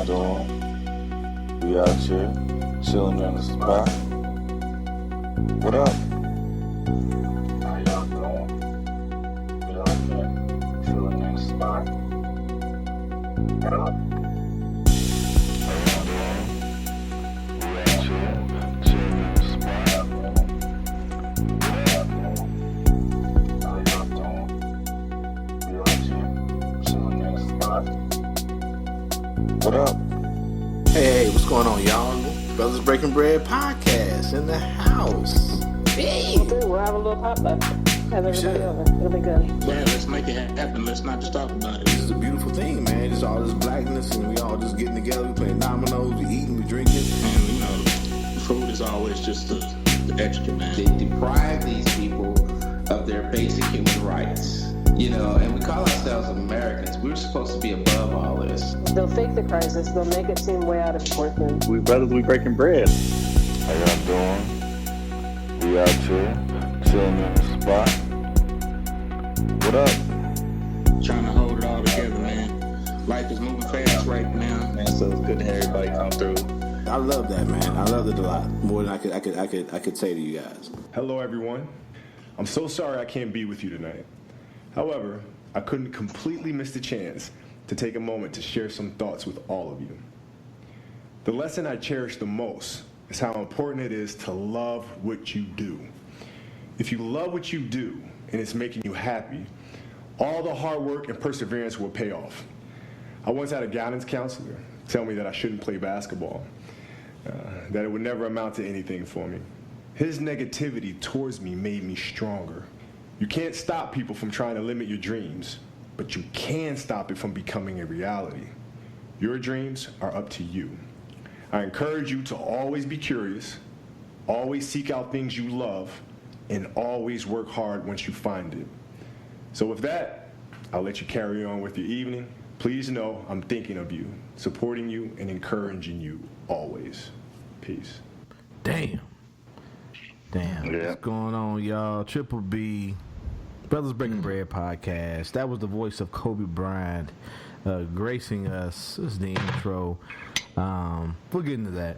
doing? We out here, chilling in the spot. What up? How y'all doing? We out here, chilling in the spot. What up? How y'all doing? We out here, chilling in the spot. What up? How y'all doing? We out here, chilling in the spot. What up? Hey, what's going on, y'all? Brothers Breaking Bread podcast in the house. Hey. We'll have a little pop-up. Have everybody over. It'll be good. Yeah, let's make it happen. Let's not just talk about it. This is a beautiful thing, man. It's all this blackness, and we all just getting together. We playing dominoes, we eating, we drinking. And, you know, food is always just the extra, man. They deprive these people of their basic human rights. You know, and we call ourselves Americans. We're supposed to be above all this. They'll fake the crisis. They'll make it seem way out of proportion. We brothers, we breaking bread. How y'all doing? We out here, chilling in the spot. What up? Trying to hold it all together, man. Life is moving fast right now, Man, so it's good to have everybody come through. I love that, man. I love it a lot. More than I could say to you guys. Hello, everyone. I'm so sorry I can't be with you tonight. However, I couldn't completely miss the chance to take a moment to share some thoughts with all of you. The lesson I cherish the most is how important it is to love what you do. If you love what you do and it's making you happy, all the hard work and perseverance will pay off. I once had a guidance counselor tell me that I shouldn't play basketball, that it would never amount to anything for me. His negativity towards me made me stronger. You can't stop people from trying to limit your dreams, but you can stop it from becoming a reality. Your dreams are up to you. I encourage you to always be curious, always seek out things you love, and always work hard once you find it. So with that, I'll let you carry on with your evening. Please know I'm thinking of you, supporting you, and encouraging you always. Peace. Damn. What's going on, y'all? Triple B, Brothers Breaking Bread podcast. That was the voice of Kobe Bryant gracing us. This is the intro. We'll get into that.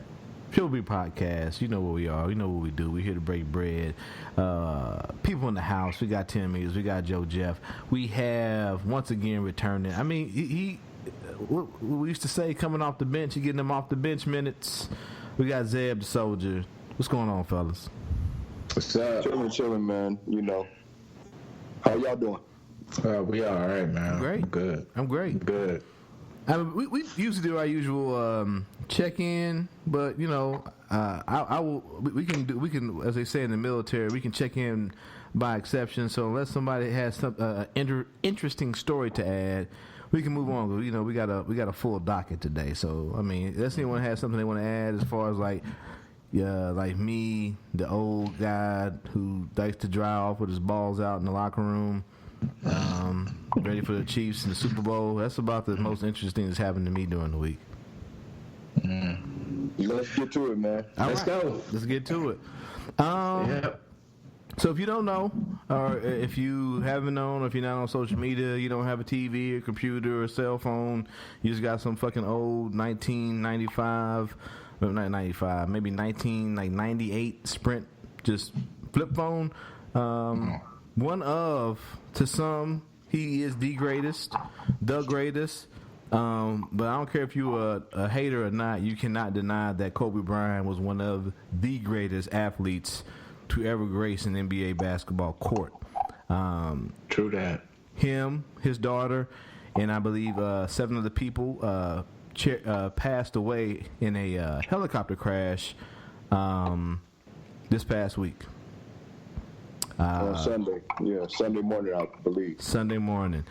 Triple B podcast. You know what we are. You know what we do. We're here to break bread. People in the house. We got Tim Mears. We got Joe Jeff. We have, once again, returning. I mean, he we used to say coming off the bench. He getting them off the bench minutes. We got Zeb the Soldier. What's going on, fellas? What's up? Chilling, man. You know. How y'all doing? We all right, man. Great. I'm great. Good. I mean, we usually do our usual check-in, but you know, we can, as they say in the military, we can check in by exception. So unless somebody has some interesting story to add, we can move on. You know, we got a full docket today. So I mean, unless anyone has something they want to add as far as like me, the old guy who likes to dry off with his balls out in the locker room, ready for the Chiefs in the Super Bowl. That's about the most interesting that's happened to me during the week. Let's get to it, man. Let's go. Let's get to it. Yep. So if you don't know, or if you haven't known, or if you're not on social media, you don't have a TV or computer or cell phone, you just got some fucking old 1995, well, not 95, maybe 1998 Sprint just flip phone. One of, to some, he is the greatest. But I don't care if you're a hater or not, you cannot deny that Kobe Bryant was one of the greatest athletes to ever grace an NBA basketball court. True that. Him, his daughter, and I believe 7 other people passed away in a helicopter crash this past week. Sunday. Yeah, Sunday morning, I believe. Sunday morning.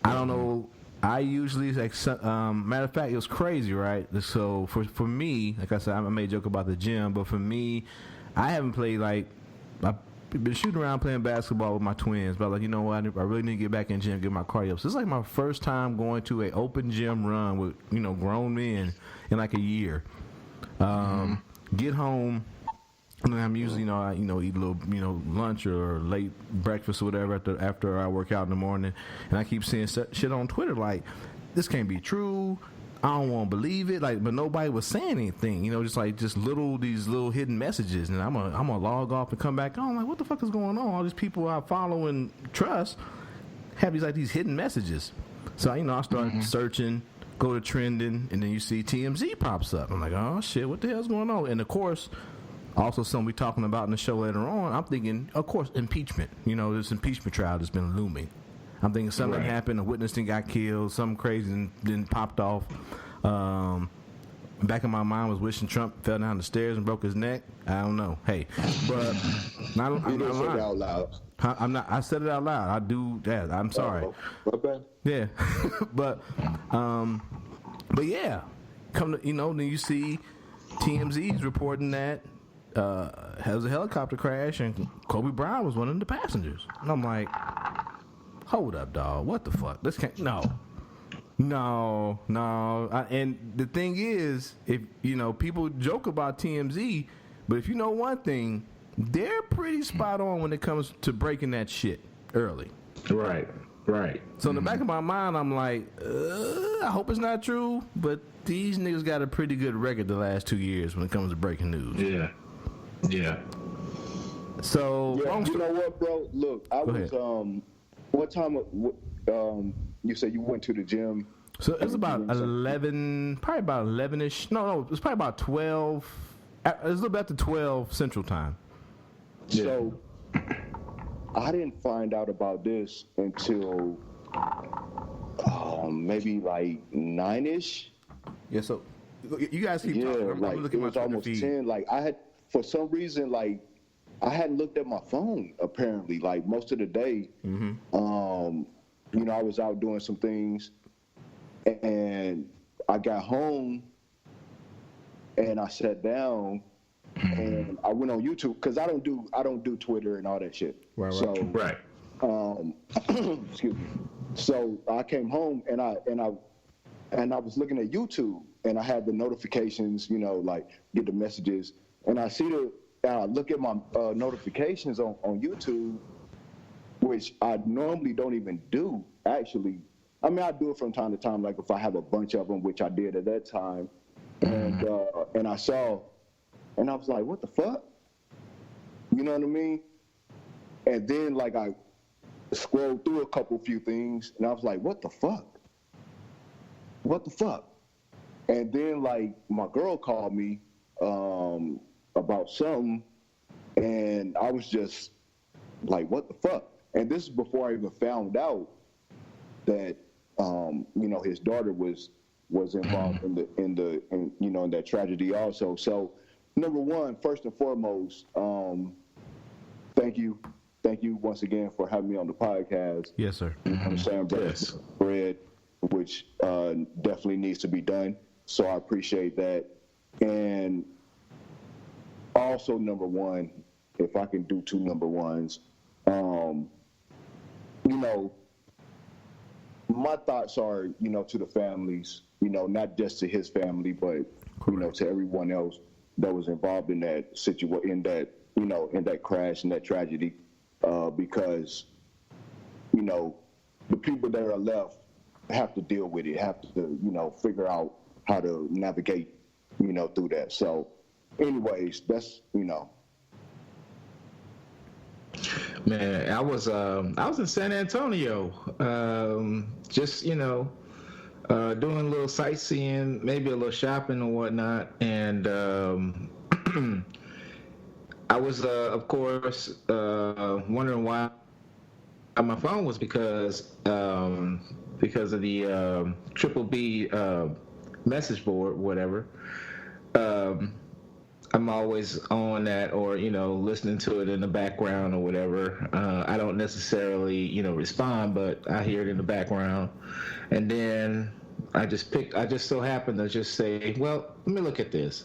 I don't know. I usually, matter of fact, it was crazy, right? So for me, like I said, I made a joke about the gym, but for me, I haven't played, I've been shooting around playing basketball with my twins, but you know what? I really need to get back in the gym and get my cardio up. So it's like my first time going to an open gym run with, grown men in like a year. Get home. And I'm usually, eat a little, lunch or late breakfast or whatever after I work out in the morning. And I keep seeing shit on Twitter like, this can't be true. I don't want to believe it. Like, but nobody was saying anything. You know, just these little hidden messages. And I'm gonna log off and come back on. Like, what the fuck is going on? All these people I follow and trust have these hidden messages. So I start searching, go to trending, and then you see TMZ pops up. I'm like, oh shit, what the hell's going on? And of course, also something we talking about in the show later on. I'm thinking, of course, impeachment. You know, this impeachment trial that's been looming. I'm thinking something happened, a witness got killed, something crazy and then popped off. Back in my mind was wishing Trump fell down the stairs and broke his neck. I don't know. Hey, but I'm not lying. Out loud. I'm not. I said it out loud. I do that. I'm sorry. Yeah, but yeah. Come to then you see TMZ's reporting that has a helicopter crash and Kobe Bryant was one of the passengers. And I'm like, hold up, dog. What the fuck? This can't. No. And the thing is, if people joke about TMZ, but if you know one thing, they're pretty spot on when it comes to breaking that shit early. Right. So in the back of my mind, I'm like, I hope it's not true, but these niggas got a pretty good record the last 2 years when it comes to breaking news. Yeah. So, you know what, bro? Look, I was what time? You said you went to the gym. So it was about 11, probably about 11ish. No, it was probably about 12. It was a little bit after 12 Central Time. So I didn't find out about this until maybe like 9ish. Yeah. So you guys keep talking. I'm like looking it at my was almost feed. 10. Like I had, for some reason, like I hadn't looked at my phone apparently. Like most of the day. I was out doing some things, and I got home, and I sat down, and I went on YouTube because I don't do Twitter and all that shit. Right. So, excuse me. So I came home and I was looking at YouTube, and I had the notifications, like get the messages, and I look at my notifications on YouTube, which I normally don't even do, actually. I mean, I do it from time to time, like if I have a bunch of them, which I did at that time. And I saw, and I was like, what the fuck? You know what I mean? And then, like, I scrolled through a few things, and I was like, what the fuck? What the fuck? And then, like, my girl called me about something, and I was just like, what the fuck? And this is before I even found out that his daughter was involved in that tragedy also. So number one, first and foremost, thank you once again for having me on the podcast. Yes, sir. I'm saying, Cred, which definitely needs to be done. So I appreciate that. And also number one, if I can do two number ones, my thoughts are, to the families, not just to his family, but, to everyone else that was involved in that situation, in that crash and that tragedy, because, the people that are left have to deal with it, have to, figure out how to navigate, through that. So anyways, that's, Man, I was in San Antonio, just doing a little sightseeing, maybe a little shopping and whatnot, and I was of course wondering why my phone was because of the Triple B message board, whatever. I'm always on that, or listening to it in the background or whatever. I don't necessarily respond, but I hear it in the background, and then I just so happened to just say, well, let me look at this,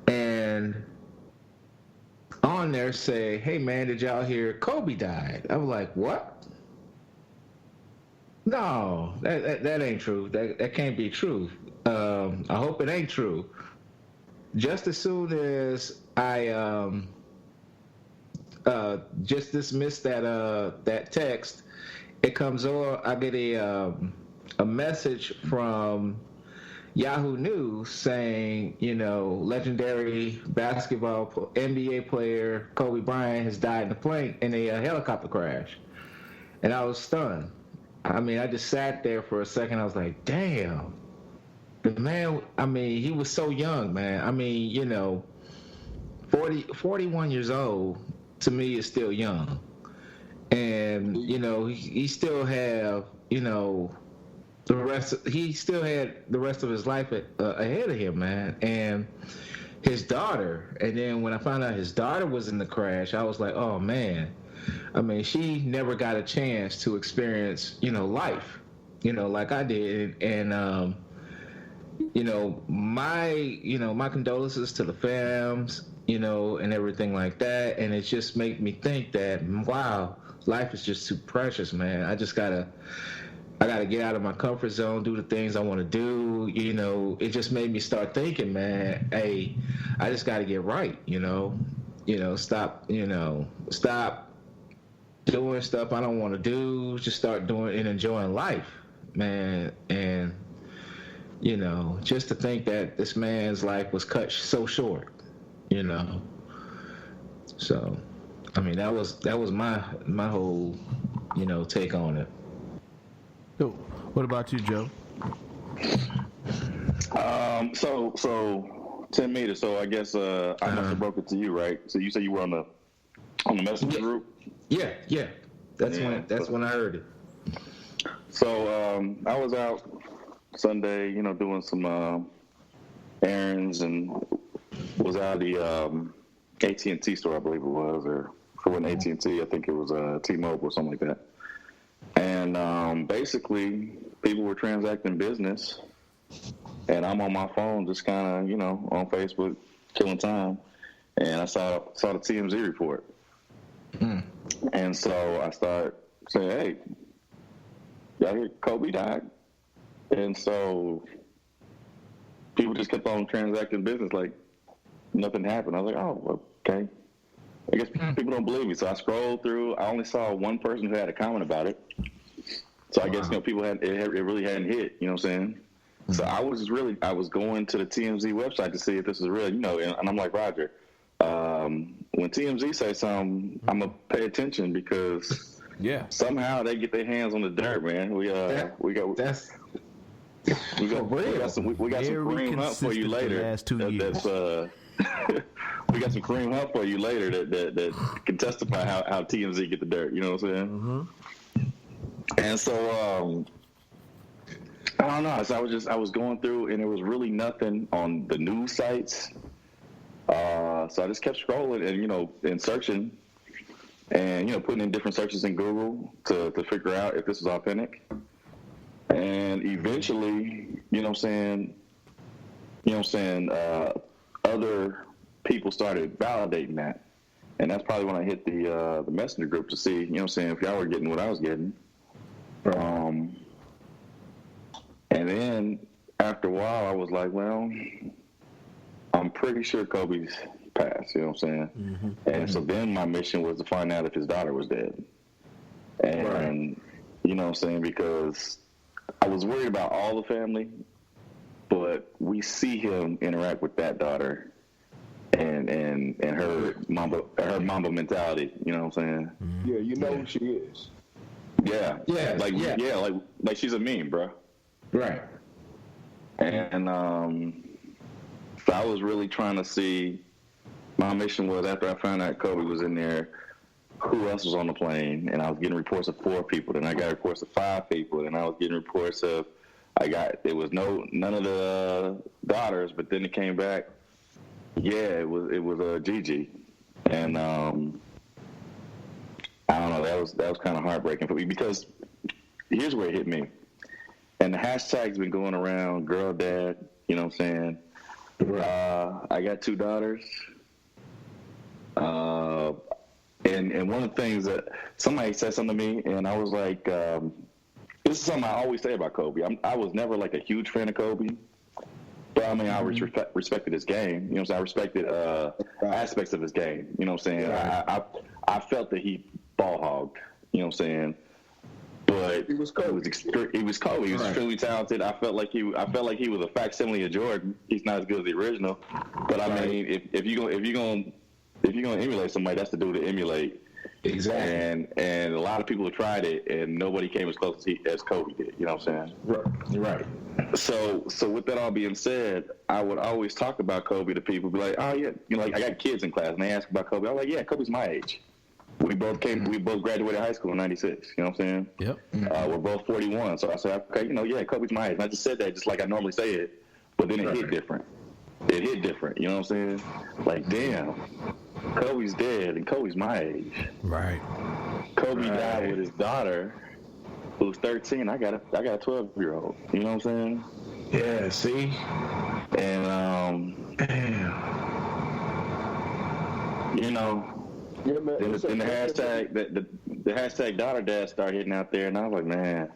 and on there say, hey man, did y'all hear Kobe died? I was like, what? No, that ain't true. That can't be true. I hope it ain't true. Just as soon as I just dismissed that text, it comes on. I get a message from Yahoo News saying, legendary NBA player Kobe Bryant has died in a helicopter crash. And I was stunned. I mean, I just sat there for a second. I was like, damn. The man, he was so young, man. 41 years old, to me, is still young. And, he still have, he still had the rest of his life ahead of him, man. And his daughter, and then when I found out his daughter was in the crash, I was like, oh, man. She never got a chance to experience, life, like I did. And, my condolences to the fams, and everything like that. And it just made me think that, wow, life is just too precious, man. I gotta get out of my comfort zone, do the things I want to do. It just made me start thinking, man, hey, I just gotta get right, stop doing stuff I don't want to do, just start doing and enjoying life, man. And, just to think that this man's life was cut so short, So, that was my whole, take on it. So, what about you, Joe? So 10 meters. So I guess I must have broke it to you, right? So you said you were on the messenger group. Yeah. That's when I heard it. So I was out Sunday, doing some errands, and was out the AT&T store, I believe it was, or if it wasn't AT&T, I think it was T-Mobile or something like that. And basically, people were transacting business, and I'm on my phone just kind of, on Facebook, killing time, and I saw the TMZ report. Mm. And so I started saying, hey, y'all hear Kobe died? And so people just kept on transacting business like nothing happened. I was like, oh, okay. I guess people don't believe me. So I scrolled through. I only saw one person who had a comment about it. So I guess, people it really hadn't hit, you know what I'm saying? Mm-hmm. So I was going to the TMZ website to see if this is real, and I'm like, Roger, when TMZ say something, I'm going to pay attention because somehow they get their hands on the dirt, man. We got some Kareem Hunt for you later. We got some Kareem Hunt for you later that can testify how TMZ get the dirt. You know what I'm saying? Mm-hmm. And so I don't know. So I was going through, and there was really nothing on the news sites. So I just kept scrolling and searching, and putting in different searches in Google to figure out if this is authentic. And eventually, other people started validating that. And that's probably when I hit the messenger group to see, if y'all were getting what I was getting. And then after a while, I was like, well, I'm pretty sure Kobe's passed, you know what I'm saying? Mm-hmm. And so then my mission was to find out if his daughter was dead. And, you know what I'm saying, because I was worried about all the family, but we see him interact with that daughter and her Mamba mentality, you know what I'm saying? Yeah, who she is. Yeah. Like she's a meme, bro. Right. And so I was really trying to see. My mission was, after I found out Kobe was in there, who else was on the plane? And I was getting reports of 4 people. Then I got reports of 5 people. And I was getting reports of none of the daughters. But then it came back. Yeah, it was Gigi. And I don't know. That was kind of heartbreaking for me, because here's where it hit me. And the hashtag's been going around, girl dad. You know what I'm saying? I got 2 daughters. And one of the things that somebody said something to me, and I was like, this is something I always say about Kobe. I was never like a huge fan of Kobe, but I respected his game. You know what I'm saying? I respected aspects of his game. You know what I'm saying? I felt that he ball hogged. You know what I'm saying? But He was Kobe. He was Kobe. He was extremely talented. I felt like he was a facsimile of Jordan. He's not as good as the original. But I mean, if you're gonna emulate somebody, that's the dude to emulate. Exactly. And a lot of people have tried it, and nobody came as close as Kobe did. You know what I'm saying? Right. So with that all being said, I would always talk about Kobe to people. Be like, oh yeah, like I got kids in class, and they ask about Kobe. I'm like, yeah, Kobe's my age. We both graduated high school in '96. You know what I'm saying? Yep. We're both 41. So I said, okay, yeah, Kobe's my age. And I just said that just like I normally say it, but then it hit different. It hit different. You know what I'm saying? Like, damn, Kobe's dead, and Kobe's my age. Right. Kobe died with his daughter, who's 13. I got a 12-year-old. You know what I'm saying? Yeah. See. And Damn. you know. Yeah, man. Then the hashtag the hashtag daughter dad started hitting out there, and I was like, man,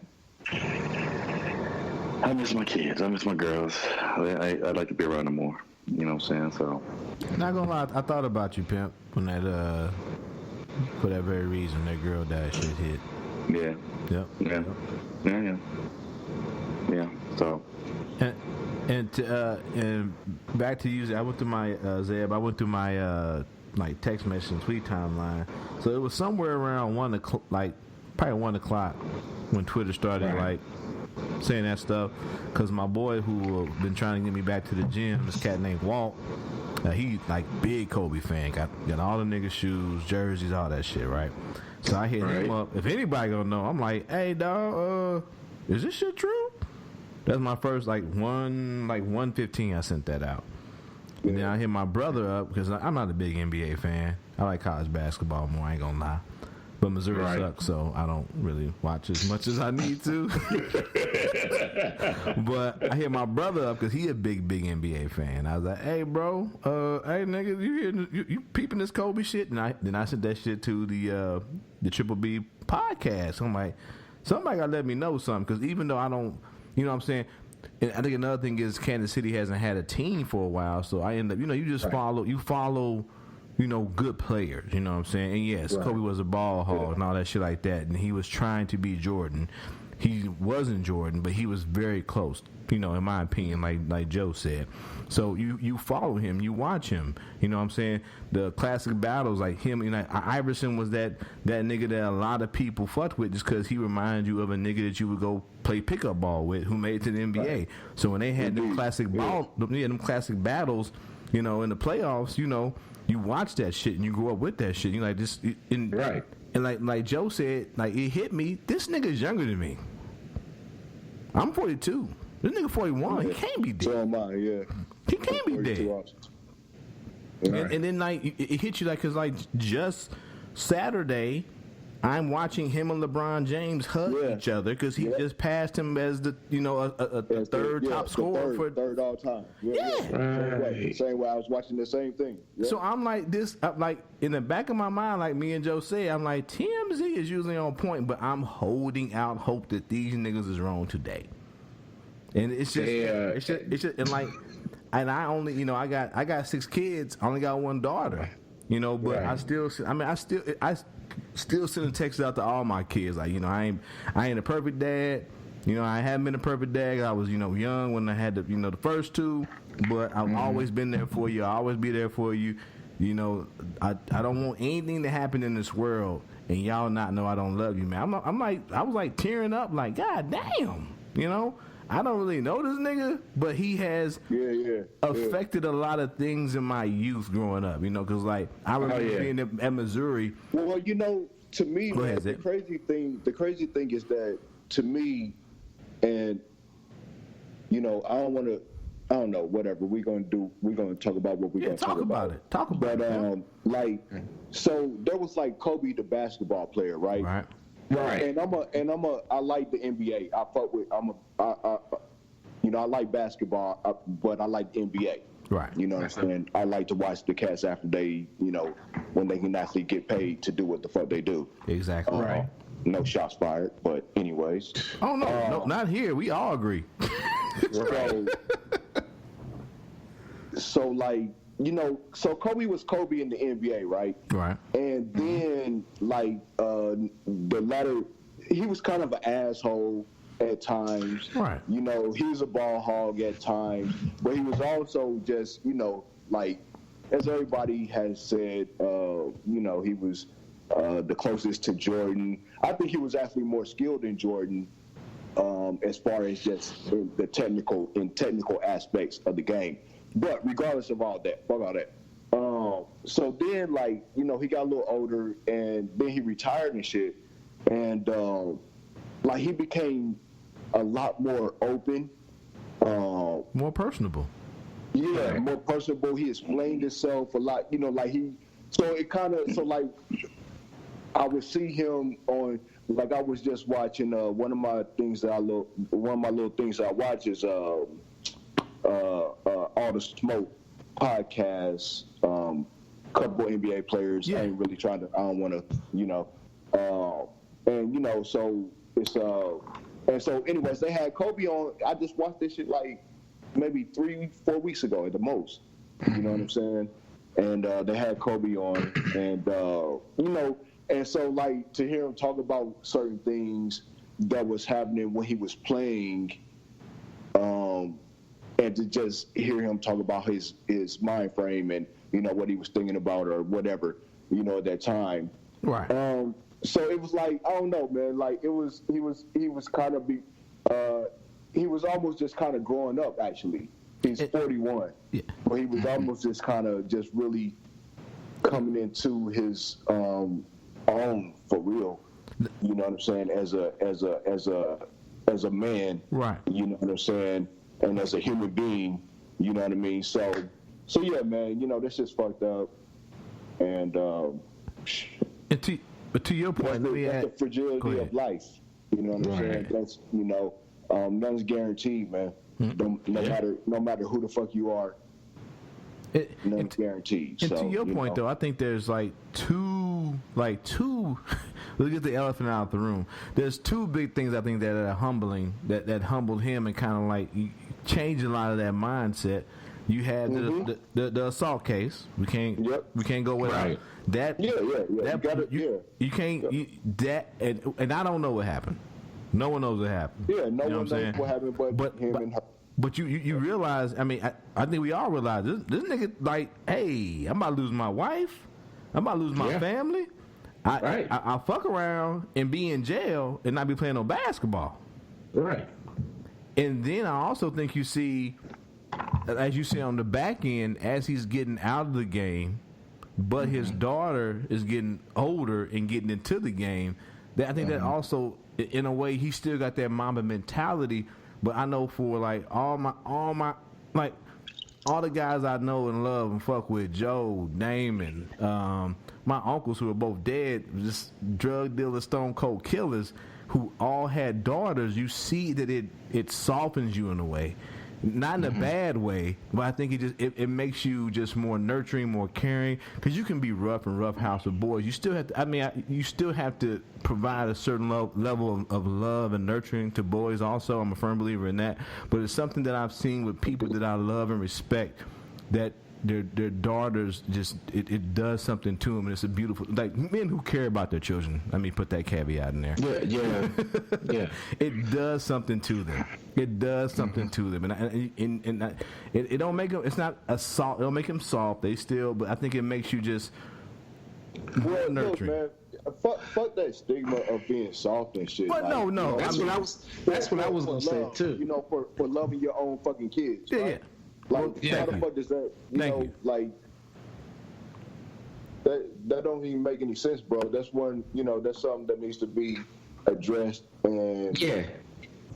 I miss my kids, I miss my girls. I'd like to be around them more. You know what I'm saying? So, Not gonna lie, I thought about you, pimp, when that for that very reason that girl dad shit hit. yeah, Yep. yeah. So, And back to you, I went through my Zeb. I went through my like text message and tweet timeline. So it was somewhere around probably 1 o'clock when Twitter started like saying that stuff. Because my boy who been trying to get me back to the gym, this cat named Walt, he like big Kobe fan. Got all the nigga shoes, jerseys, all that shit, right? So I hit him up. If anybody gonna know, I'm like, hey dog, is this shit true? That's my first 1:15. I sent that out. And then I hit my brother up because I'm not a big NBA fan. I like college basketball more, I ain't gonna lie. But Missouri sucks, so I don't really watch as much as I need to. But I hit my brother up because he a big NBA fan. I was like, hey, bro, hey, nigga, you peeping this Kobe shit? And then I sent that shit to the Triple B podcast. I'm like, somebody got to let me know something because even though I don't, you know what I'm saying? And I think another thing is Kansas City hasn't had a team for a while, so I end up, you just follow, good players, you know what I'm saying? And yes, Kobe was a ball hog and all that shit like that, and he was trying to be Jordan. He wasn't Jordan, but he was very close, in my opinion, like Joe said. So you follow him, you watch him, you know what I'm saying? The classic battles like him, Iverson was that nigga that a lot of people fucked with just because he reminded you of a nigga that you would go play pickup ball with who made it to the NBA. Right. So when they had them classic classic battles, in the playoffs, you watch that shit and you grow up with that shit. You like this, and like Joe said, like it hit me. This nigga's younger than me. I'm 42. This nigga 41. He can't be dead. So am I, yeah. He can't be dead. And then it hit you cause just Saturday, I'm watching him and LeBron James hug each other because he just passed him as the a third top scorer third all time. Same way I was watching the same thing. Yeah. So I'm like this, in the back of my mind, like me and Joe said, I'm like TMZ is usually on point, but I'm holding out hope that these niggas is wrong today. And it's just and I only I got 6 kids, I only got 1 daughter, but I still sending texts out to all my kids. Like, I ain't a perfect dad. I haven't been a perfect dad. I was, young when I had the first 2, but I've always been there for you. I'll always be there for you. I don't want anything to happen in this world and y'all not know I don't love you, man. I was like tearing up, like, God damn, I don't really know this nigga, but he has affected a lot of things in my youth growing up, because I remember being at Missouri. Well, to me, man, the crazy thing is that to me, and I don't know, whatever we're gonna talk about what we're gonna talk about. Talk about it. So there was Kobe the basketball player, right? Right. And I like the NBA. I like basketball, but I like the NBA. Right. You know what I'm saying? I like to watch the cats after they, when they can actually get paid to do what the fuck they do. Exactly. Right. No shots fired, but anyways. Oh no, not here. We all agree. So Kobe was Kobe in the NBA, right? Right. And then the latter, he was kind of an asshole at times. Right. You know, he was a ball hog at times, but he was also just, you know, like, as everybody has said, you know, he was the closest to Jordan. I think he was actually more skilled than Jordan as far as just the technical aspects of the game. But regardless of all that, fuck all that. So then, like, you know, he got a little older, and then he retired and shit, and like he became a lot more open, more personable. Yeah, more personable. He explained himself a lot, you know, like like I would see him on, like, I was just watching one of my little things that I watch is All the Smoke podcast. Couple NBA players. Yeah. I ain't really I don't want to, you know, and you know, so it's and so anyways, they had Kobe on. I just watched this shit like maybe 3-4 weeks ago at the most. You know what I'm saying? And they had Kobe on, and you know, and so like to hear him talk about certain things that was happening when he was playing, and to just hear him talk about his mind frame and, you know, what he was thinking about or whatever, you know, at that time. Right. So it was like, I don't know, man. Like he was kind of he was almost just kind of growing up. Actually, he's 41, yeah. But he was almost just kind of just really coming into his own for real. You know what I'm saying? As a man, right? You know what I'm saying? And as a human being, you know what I mean? So yeah, man. You know, this is fucked up, and but to your point, that's the fragility of life. You know what I'm saying? That's, you know, nothing's guaranteed, man. No matter who the fuck you are, nothing's guaranteed. And so, to your point, though, I think there's two. Let's get the elephant out of the room. There's two big things I think that are humbling, that humbled him and kind of like changed a lot of that mindset. You had the assault case. We can't go without that. You can't. And I don't know what happened. No one knows what happened. Yeah, no one knows what happened, but him and her. But you realize, I mean, I think we all realize this nigga, like, hey, I'm about to lose my wife. I'm about to lose my family. I'll fuck around and be in jail and not be playing no basketball. Right. And then I also think you see, as you see on the back end, as he's getting out of the game, but his daughter is getting older and getting into the game, that I think that also, in a way, he still got that Mamba mentality. But I know for like all the guys I know and love and fuck with, Joe, Damon, my uncles who are both dead, just drug dealers, stone cold killers, who all had daughters, you see that it softens you in a way. Not in a bad way, but I think it makes you just more nurturing, more caring. Because you can be rough and rough house with boys. You still have to. You still have to provide a certain level of love and nurturing to boys. Also, I'm a firm believer in that. But it's something that I've seen with people that I love and respect, that their daughters just it does something to them, and it's a beautiful, like, men who care about their children. Let me put that caveat in there. Yeah. It does something to them. It does something to them, and it don't make them. It's not a soft. It don't make them soft. They still, but I think it makes you just more nurturing. Look, man, fuck that stigma of being soft and shit. But like, no. That's what I was gonna say too. You know, for loving your own fucking kids. Right? Yeah. Like, how the fuck does that, like, that don't even make any sense, bro. That's that's something that needs to be addressed and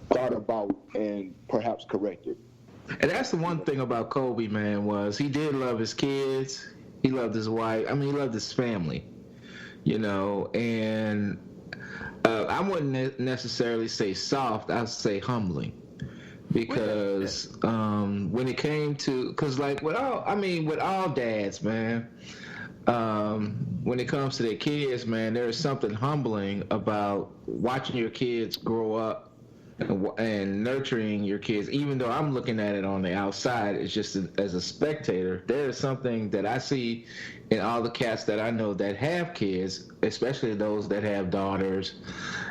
thought about and perhaps corrected. And that's the one thing about Kobe, man, was he did love his kids. He loved his wife. I mean, he loved his family, you know, and I wouldn't necessarily say soft. I'd say humbling. Because when it came to, because like with all dads, man, when it comes to their kids, man, there is something humbling about watching your kids grow up and nurturing your kids, even though I'm looking at it on the outside, it's just as a spectator, there is something that I see in all the cats that I know that have kids, especially those that have daughters.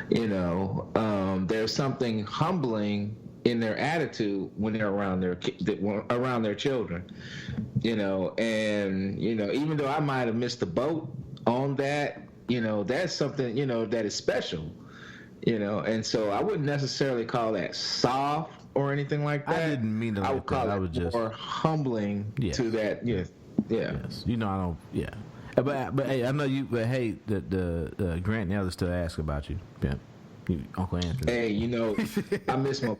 There's something humbling in their attitude when they're around their children. And even though I might have missed the boat on that, that's something that is special. And so I wouldn't necessarily call that soft or anything like that. I didn't mean to. I would call it just more humbling to that. Yeah. Yes. I don't. Yeah. But hey, I know you. But hey, the Grant Nellis still ask about you, Pimp. Uncle Anthony. Hey, I miss my.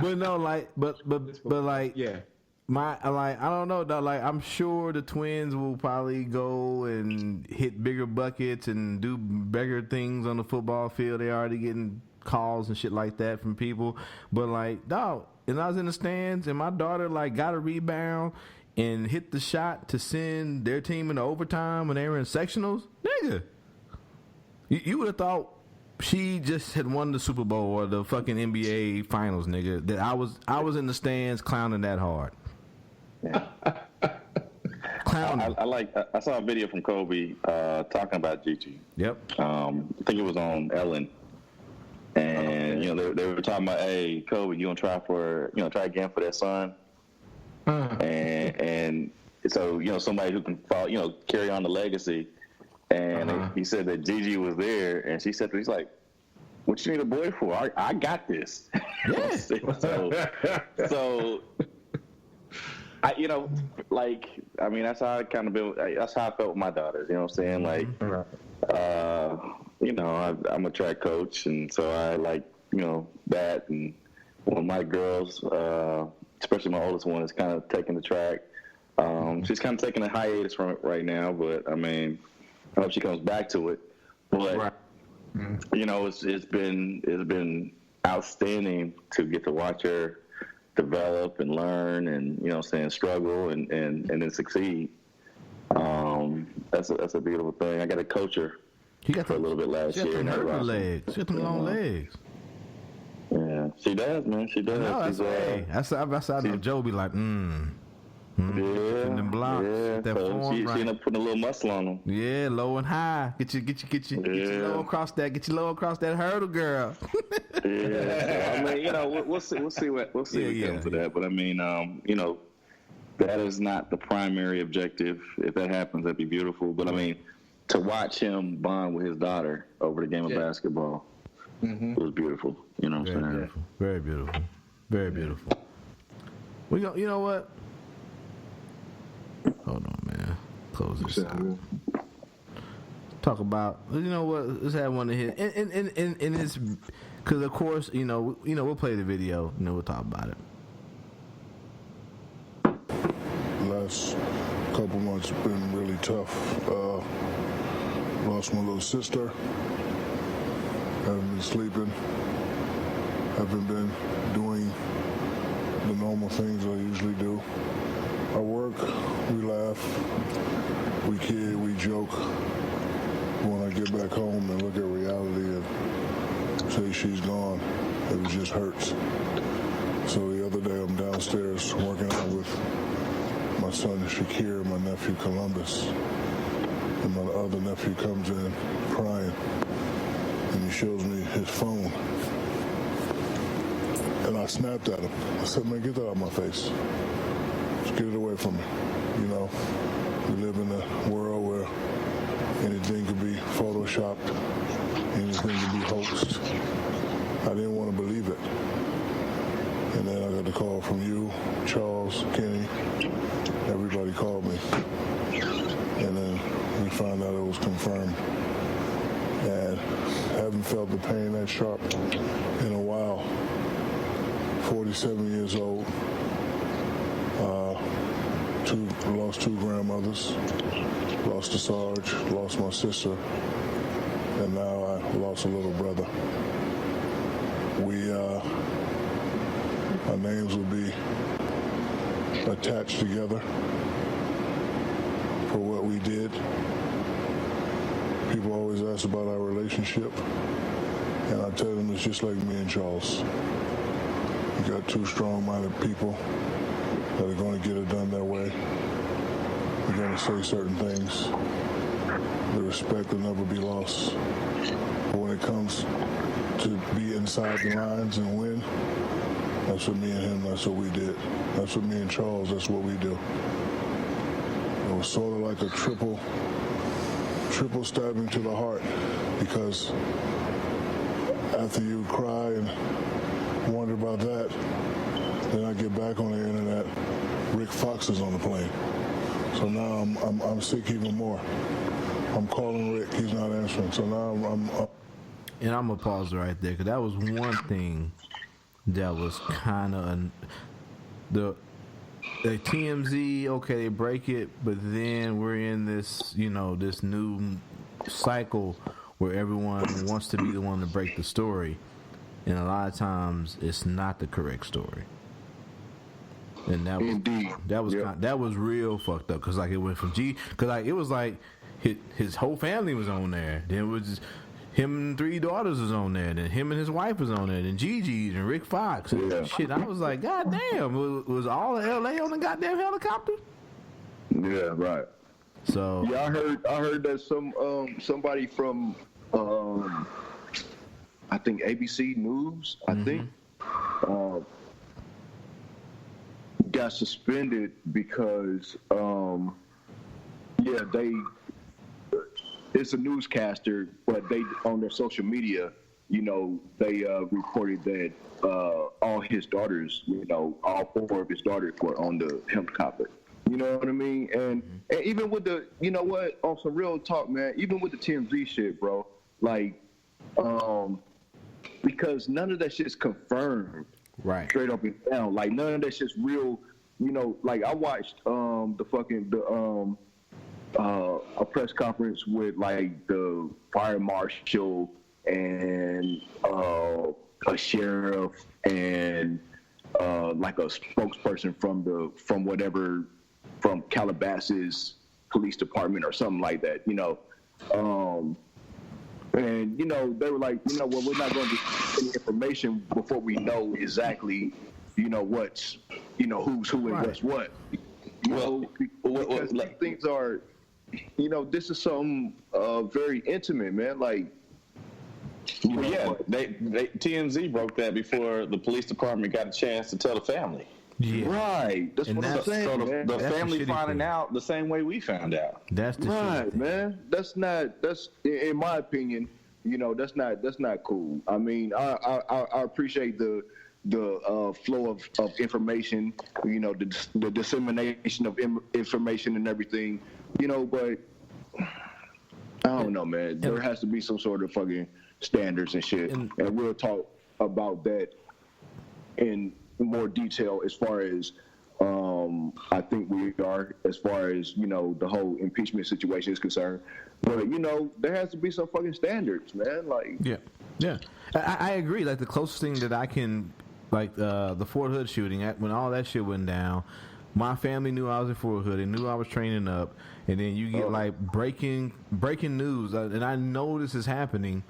But no, but yeah. I don't know though. Like, I'm sure the twins will probably go and hit bigger buckets and do bigger things on the football field. They already getting calls and shit like that from people. But like, dog, and I was in the stands and my daughter got a rebound and hit the shot to send their team into overtime when they were in sectionals. Nigga, you would have thought she just had won the Super Bowl or the fucking NBA Finals, nigga. That I was in the stands clowning that hard. Yeah. I saw a video from Kobe talking about Gigi. Yep. I think it was on Ellen, and they were talking about, hey, Kobe, you gonna try again for that son? And so somebody who can follow, carry on the legacy. And he said that Gigi was there, and she said, he's like, what you need a boy for? I got this. Yeah. so that's how I kind of built. That's how I felt with my daughters. You know what I'm saying? I'm a track coach, and so I like that. And one of my girls, especially my oldest one, is kind of taking the track. She's kind of taking a hiatus from it right now, but I mean, I hope she comes back to it. But it's been outstanding to get to watch her develop and learn and struggle and then succeed. That's a beautiful thing. I got to coach her for a little bit last year. She got them legs. She got them long legs. Yeah, she does, man. She does. No, that's I know Joe be like, and them blocks. Yeah, that so she ended up putting a little muscle on them. Yeah, low and high. Get you low across that. Get you low across that hurdle, girl. Yeah, so, I mean, we'll see what comes of that. But I mean, that is not the primary objective. If that happens, that'd be beautiful. But I mean, to watch him bond with his daughter over the game of basketball, it was beautiful. You know what I'm saying? Beautiful. Very beautiful. Very beautiful. You know what? Hold on, man. Close this out. Talk about, let's have one of his, and it's, because of course, we'll play the video, and then we'll talk about it. Last couple months have been really tough. Lost my little sister. Haven't been sleeping. Haven't been doing the normal things I usually do. I work, we laugh, we kid, we joke. When I get back home and look at reality and say she's gone, it just hurts. So the other day I'm downstairs working out with my son Shakir and my nephew Columbus. And my other nephew comes in crying and he shows me his phone. And I snapped at him. I said, man, get that out of my face. Just get it away from me. We live in a world where anything could be photoshopped, anything could be hoaxed. I didn't want to believe it. And then I got the call from you, Charles, Kenny, everybody called me. And then we found out it was confirmed. And haven't felt the pain that sharp in a while. 47 years old. Lost two grandmothers, lost a Sarge, lost my sister, and now I lost a little brother. Our names will be attached together for what we did. People always ask about our relationship. And I tell them it's just like me and Charles. You got two strong-minded people that are going to get it done their way. We're going to say certain things. The respect will never be lost. But when it comes to be inside the lines and win, that's what me and him, that's what we did. That's what me and Charles, that's what we do. It was sort of like a triple stabbing to the heart, because after you cry and wonder about that, then I get back on the internet, Rick Fox is on the plane. So now I'm sick even more. I'm calling Rick, he's not answering. So now I'm and I'm gonna pause right there, because that was one thing that was kind of the TMZ. Okay, they break it, but then we're in this, this new cycle where everyone wants to be the one to break the story, and a lot of times it's not the correct story. And that was Indeed. That was real fucked up, because it went from it was like his whole family was on there. Then it was just him and 3 daughters was on there. Then him and his wife was on there. Then Gigi and Rick Fox and shit. I was like, God damn, was all of LA on the goddamn helicopter? Yeah, right. So yeah, I heard that somebody from I think ABC News, I think, got suspended because it's a newscaster, but they on their social media, they reported that all his daughters, all 4 of his daughters were on the helicopter. You know what I mean? And even with the, on some real talk, man, even with the TMZ shit, bro, because none of that shit's confirmed. Right. Straight up and down. None of that shit's real, I watched a press conference with the fire marshal and a sheriff and a spokesperson from Calabasas police department or something like that, and they were like, we're not going to get any information before we know exactly, what's, who's who and what's what. Because these things are, this is something very intimate, man. TMZ broke that before the police department got a chance to tell the family. Yeah. Right. That's what I'm saying. So man. the family finding out the same way we found out. That's the right, man. That's in my opinion, that's not cool. I mean, I appreciate the flow of information, the dissemination of information and everything, but I don't know, man. There has to be some sort of fucking standards and shit, and we'll talk about that in more detail as far as I think we are, as far as the whole impeachment situation is concerned. But there has to be some fucking standards, man. Yeah. I agree. The closest thing that I can, the Fort Hood shooting, when all that shit went down, my family knew I was in Fort Hood. They knew I was training up, and then you get breaking news, and I know this is happening,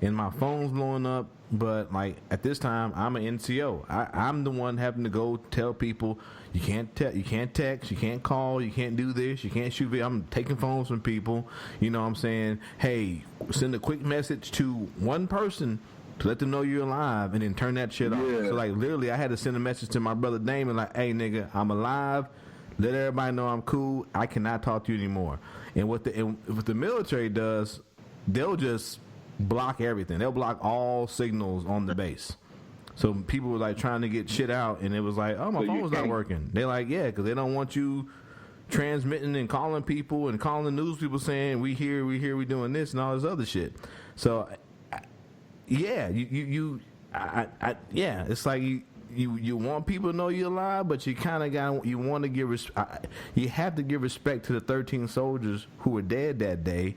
and my phone's blowing up. But at this time, I'm an NCO. I'm the one having to go tell people you can't text, you can't call, you can't do this, you can't shoot video. I'm taking phones from people. You know what I'm saying? Hey, send a quick message to one person to let them know you're alive, and then turn that shit off. So literally, I had to send a message to my brother Damon, hey nigga, I'm alive. Let everybody know I'm cool. I cannot talk to you anymore. And what the military does, they'll just block everything. They'll block all signals on the base. So people were trying to get shit out, and it was my phone's not working. They're because they don't want you transmitting and calling people and calling the news people saying we here, we doing this and all this other shit. So it's you want people to know you're alive, but you kind of you want to you have to give respect to the 13 soldiers who were dead that day,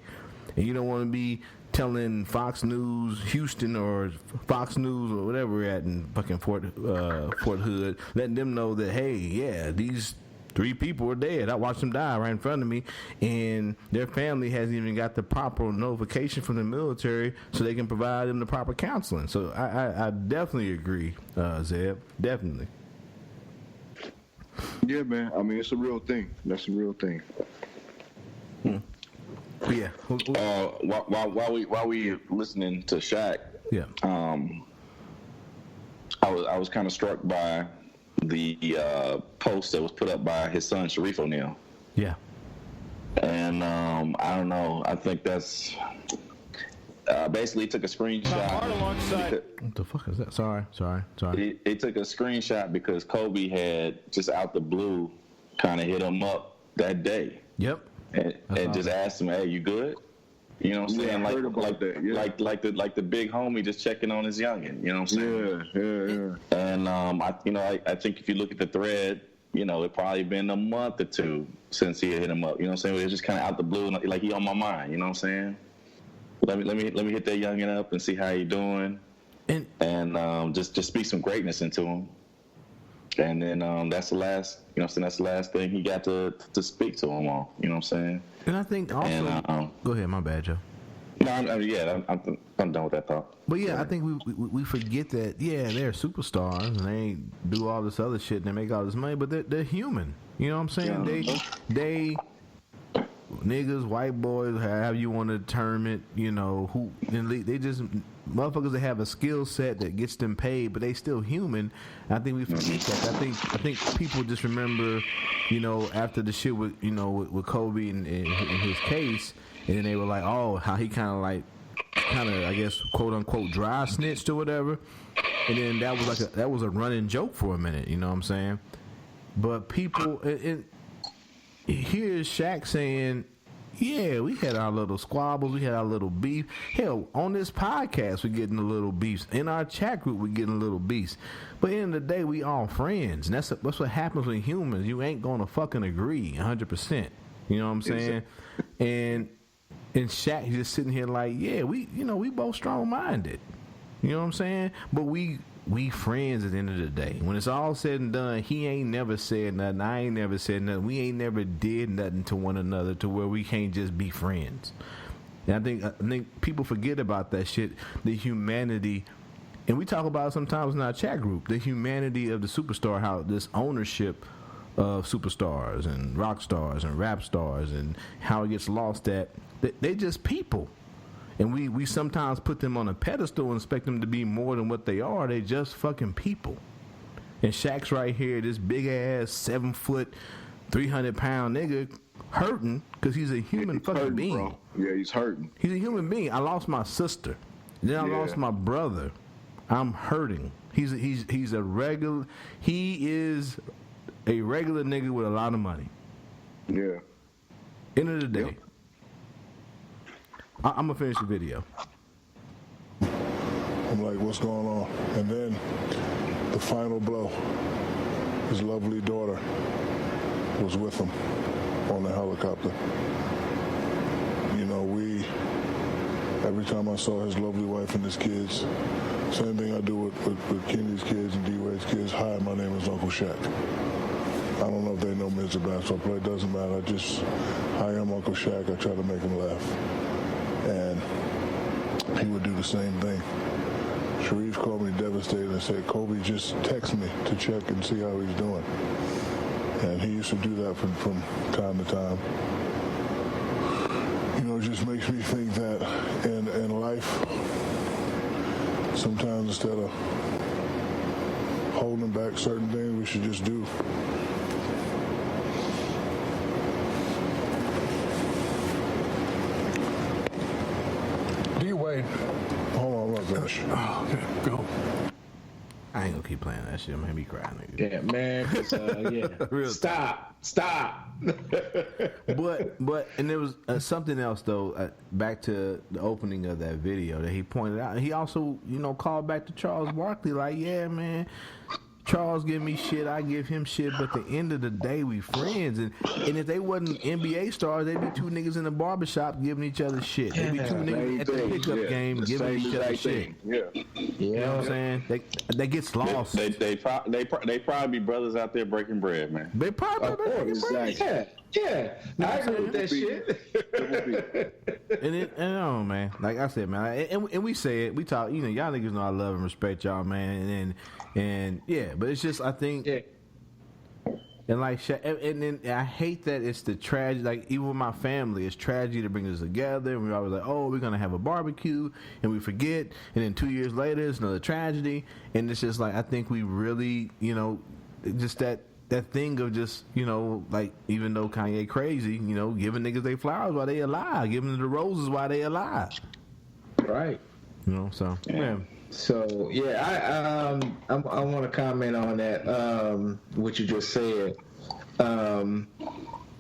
and you don't want to be telling Fox News Houston or Fox News or whatever we're at in fucking Fort Hood, letting them know that, hey, these 3 people are dead. I watched them die right in front of me, and their family hasn't even got the proper notification from the military so they can provide them the proper counseling. So I definitely agree, Zeb. Definitely. Yeah, man. I mean, it's a real thing. That's a real thing. Yeah. While we listening to Shaq, yeah. I was kind of struck by the post that was put up by his son Sharif O'Neal. Yeah. And I don't know. I think that's basically he took a screenshot. What the fuck is that? Sorry. He took a screenshot because Kobe had just out the blue kind of hit him up that day. Yep. And just asked him, "Hey, you good?" You know what I'm saying? Like the big homie just checking on his youngin. You know what I'm saying? Yeah. And I think if you look at the thread, it probably been a month or 2 since he hit him up. You know what I'm saying? It was just kind of out the blue, like he on my mind. You know what I'm saying? Let me hit that youngin up and see how he doing, and just speak some greatness into him. And then that's the last, that's the last thing he got to speak to him on. You know what I'm saying? And I think also, go ahead, my bad, Joe. No, I'm done with that thought. But yeah, I think we forget that. Yeah, they're superstars and they do all this other shit and they make all this money, but they're human. You know what I'm saying? Yeah. They niggas, white boys, however you want to term it, they just motherfuckers that have a skill set that gets them paid, but they still human. I think we forget that. I think people just remember, after the shit with with Kobe and his case, and then they were like, oh, how he kind of I guess quote unquote dry snitched or whatever, and then that was a running joke for a minute. You know what I'm saying? But people here's Shaq saying, yeah, we had our little squabbles, we had our little beef. Hell, on this podcast, we're getting a little beefs. In our chat group, we're getting a little beefs. But at the end of the day, we all friends. And that's what happens with humans. You ain't going to fucking agree 100%. You know what I'm saying? And Shaq just sitting here like, yeah, we both strong-minded. You know what I'm saying? But we friends at the end of the day. When it's all said and done, he ain't never said nothing. I ain't never said nothing. We ain't never did nothing to one another to where we can't just be friends. And I think people forget about that shit, the humanity. And we talk about it sometimes in our chat group, the humanity of the superstar, how this ownership of superstars and rock stars and rap stars and how it gets lost that they just people. And we sometimes put them on a pedestal and expect them to be more than what they are. They just fucking people. And Shaq's right here, this big ass 7 foot, 300-pound nigga hurting because he's a human fucking being. Bro. Yeah, he's hurting. He's a human being. I lost my sister. Then I lost my brother. I'm hurting. He is a regular nigga with a lot of money. Yeah. End of the day. Yep. I'm going to finish the video. I'm like, what's going on? And then the final blow. His lovely daughter was with him on the helicopter. Every time I saw his lovely wife and his kids, same thing I do with Kenny's kids and D-Wade's kids. Hi, my name is Uncle Shaq. I don't know if they know me as a basketball player. It doesn't matter. I am Uncle Shaq. I try to make him laugh. And he would do the same thing. Sharif called me devastated and said, Kobe, just text me to check and see how he's doing. And he used to do that from time to time. It just makes me think that in life, sometimes instead of holding back certain things, we should just do. D-Wade, hold on, I'm not finished. Oh, okay, go. I ain't gonna keep playing that shit. Made me cry, nigga. Yeah, man. Yeah. Stop. But there was something else though. Back to the opening of that video that he pointed out. He also, called back to Charles Barkley like, yeah, man. Charles give me shit, I give him shit, but at the end of the day, we friends. And if they wasn't NBA stars, they'd be two niggas in the barbershop giving each other shit. They'd be two niggas at the pickup game giving each other shit. Yeah. You know what I'm saying? They get lost. They probably be brothers out there breaking bread, man. They probably breaking bread. Yeah. I agree with that shit. And oh man, like I said, man, and we say it, we talk. You know, y'all niggas know I love and respect y'all, man, and yeah, but it's just I think, and like, and then I hate that it's the tragedy. Like even with my family, it's tragedy to bring us together, and we're always like, oh, we're gonna have a barbecue, and we forget, and then 2 years later, it's another tragedy, and it's just like I think we really, you know, just that thing of just, you know, like, even though Kanye crazy, you know, giving niggas they flowers while they alive, giving them the roses while they alive. Right. You know, so, yeah. So, yeah, I want to comment on that, what you just said.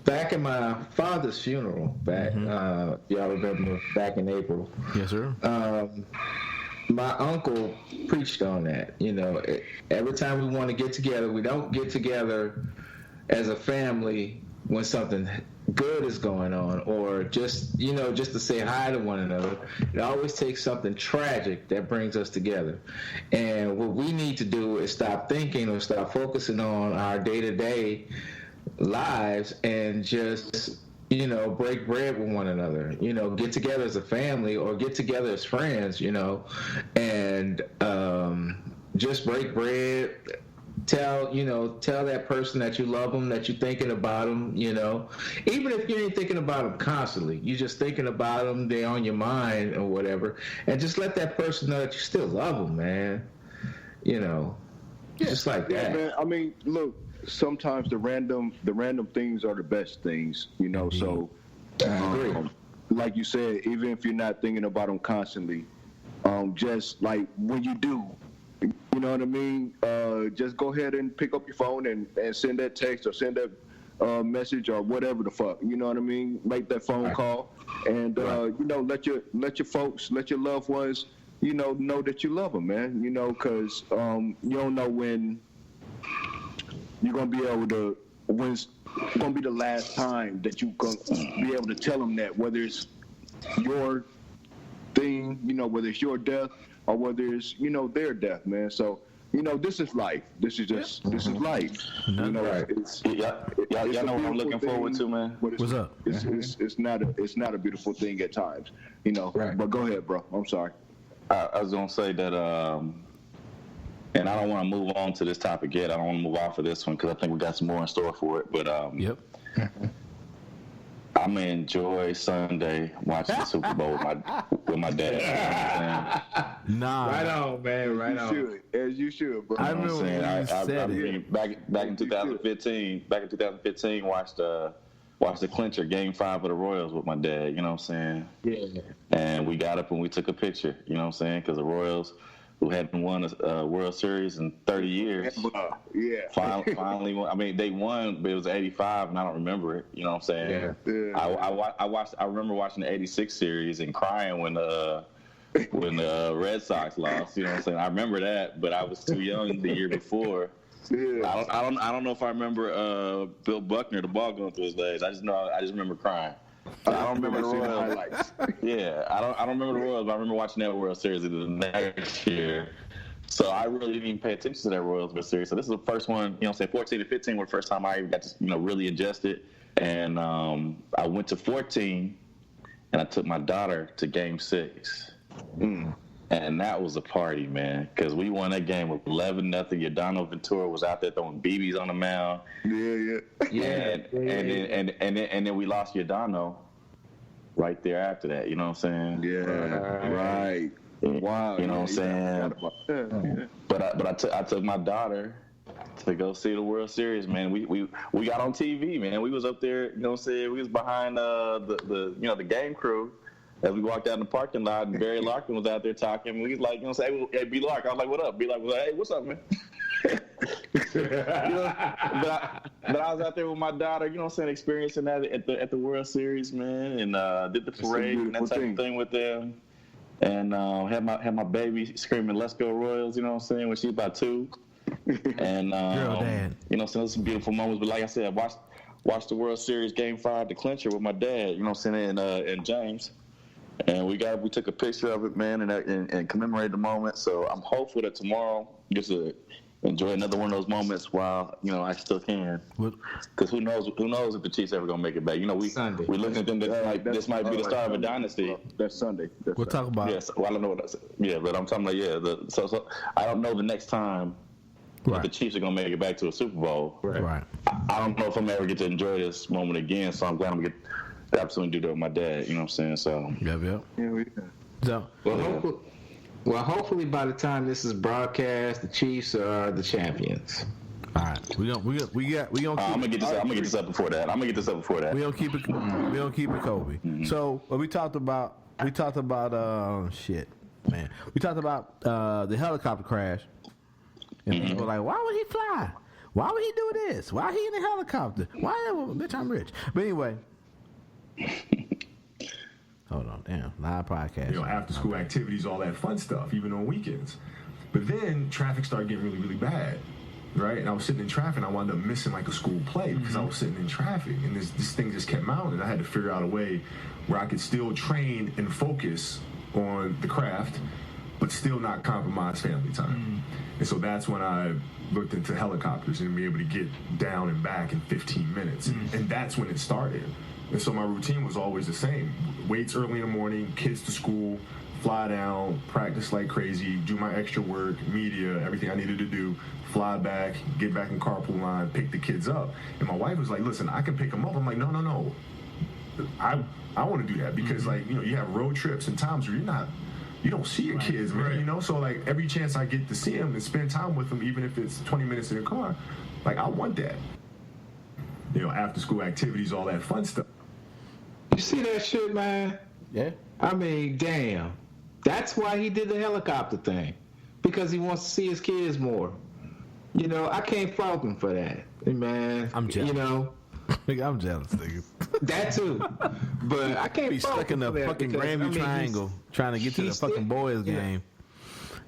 Back in my father's funeral, y'all remember, back in April. Yes, sir. My uncle preached on that. You know, every time we want to get together, we don't get together as a family when something good is going on, or just, you know, just to say hi to one another. It always takes something tragic that brings us together. And what we need to do is stop thinking or stop focusing on our day-to-day lives and just, you know, break bread with one another, you know, get together as a family or get together as friends, you know, and just break bread. Tell that person that you love them, that you're thinking about them, you know, even if you ain't thinking about them constantly, you're just thinking about them, they're on your mind or whatever, and just let that person know that you still love them, man, you know, just like that. Man, I mean, look, sometimes the random things are the best things, you know. So, like you said, even if you're not thinking about them constantly, just like when you do, you know what I mean? Just go ahead and pick up your phone and send that text or send that message or whatever the fuck. You know what I mean? Make that phone call, and you know, let your folks, let your loved ones, you know that you love them, man. You know, because you don't know when you're gonna be able to, when it's gonna be the last time that you gonna be able to tell them that, whether it's your thing, you know, whether it's your death or whether it's, you know, their death, man. So, you know, this is life. This is life. You know, y'all know what I'm looking forward to, man. What's up? It's not a beautiful thing at times, you know. Right. But go ahead, bro. I'm sorry. I was gonna say that, and I don't want to move on to this topic yet. I don't want to move off of this one because I think we got some more in store for it. But yep. I'm gonna enjoy Sunday watching the Super Bowl with my dad. You know what I'm saying? Right on, man. Right on. As you should, bro. I remember when you said it. Back in 2015, watched the clincher, Game 5 of the Royals with my dad. You know what I'm saying? Yeah. And we got up and we took a picture. You know what I'm saying? Because the Royals, who hadn't won a World Series in 30 years. Yeah. Finally won. I mean, they won, but it was 85, and I don't remember it. You know what I'm saying? Yeah. I remember watching the 86 series and crying when the Red Sox lost. You know what I'm saying? I remember that, but I was too young the year before. Yeah. I don't know if I remember Bill Buckner, the ball going through his legs. I just remember crying. I don't remember the Royals. Yeah, I don't remember the Royals, but I remember watching that World Series the next year. So I really didn't even pay attention to that Royals World Series. So this is the first one, you know, say 14 and 15 were the first time I got to, you know, really ingest it. And I went to 14, and I took my daughter to Game 6. And that was a party, man, because we won that game with 11-0. Yordano Ventura was out there throwing BBs on the mound. And then we lost Yordano right there after that. You know what I'm saying? Yeah, right. Wow. You know what I'm saying? But I took my daughter to go see the World Series, man. We got on TV, man. We was up there. You know what I'm saying? We was behind the game crew. As we walked out in the parking lot, and Barry Larkin was out there talking. We was like, you know, say, hey, B. Lark. I was like, what up? B. Lark was like, hey, what's up, man? You know, but I was out there with my daughter, you know what I'm saying, experiencing that at the World Series, man, and did the parade and that type of thing with them. And had my baby screaming, let's go Royals, you know what I'm saying, when she's about 2. And Girl dad. you know, so those some beautiful moments. But like I said, I watched the World Series Game 5, the clincher, with my dad. You know what I'm saying? And James. And we took a picture of it, man, and commemorated the moment. So I'm hopeful that tomorrow gets to enjoy another one of those moments while, you know, I still can. Because who knows if the Chiefs ever gonna make it back? You know, we looking at them like this might be the start of a dynasty. That's Sunday. We'll talk about. Yes, well, I don't know what that's. Yeah, but I'm talking about so I don't know the next time if the Chiefs are gonna make it back to a Super Bowl. Right. I don't know if I'm ever get to enjoy this moment again. So I'm glad I'm gonna get the opportunity to do that with my dad. You know what I'm saying? So Yep. Yeah, So hopefully by the time this is broadcast, the Chiefs are the champions. All right, we gonna keep. I'm gonna get this up before that. We don't keep it. Kobe. Mm-hmm. So we talked about shit, man. We talked about the helicopter crash, and people were like, why would he fly? Why would he do this? Why he in a helicopter? Why? Bitch, I'm rich. But anyway. Hold on, damn, live podcast. You know, after school activities, all that fun stuff, even on weekends. But then traffic started getting really, really bad, right? And I was sitting in traffic, and I wound up missing like a school play because I was sitting in traffic, and this thing just kept mounting. I had to figure out a way where I could still train and focus on the craft, but still not compromise family time. And so that's when I looked into helicopters and be able to get down and back in 15 minutes. And that's when it started. And so my routine was always the same. Weights early in the morning, kids to school, fly down, practice like crazy, do my extra work, media, everything I needed to do, fly back, get back in carpool line, pick the kids up. And my wife was like, listen, I can pick them up. I'm like, no. I want to do that because, like, you know, you have road trips and times where you don't see your kids, man, you know? So, like, every chance I get to see them and spend time with them, even if it's 20 minutes in the car, like, I want that. You know, after school activities, all that fun stuff. You see that shit, man? Yeah. I mean, damn. That's why he did the helicopter thing. Because he wants to see his kids more. You know, I can't fault him for that. Man, I'm jealous. You know. Nigga, I'm jealous, nigga. That too. But I can't be stuck in the fucking Grandview Triangle trying to get to the fucking boys game.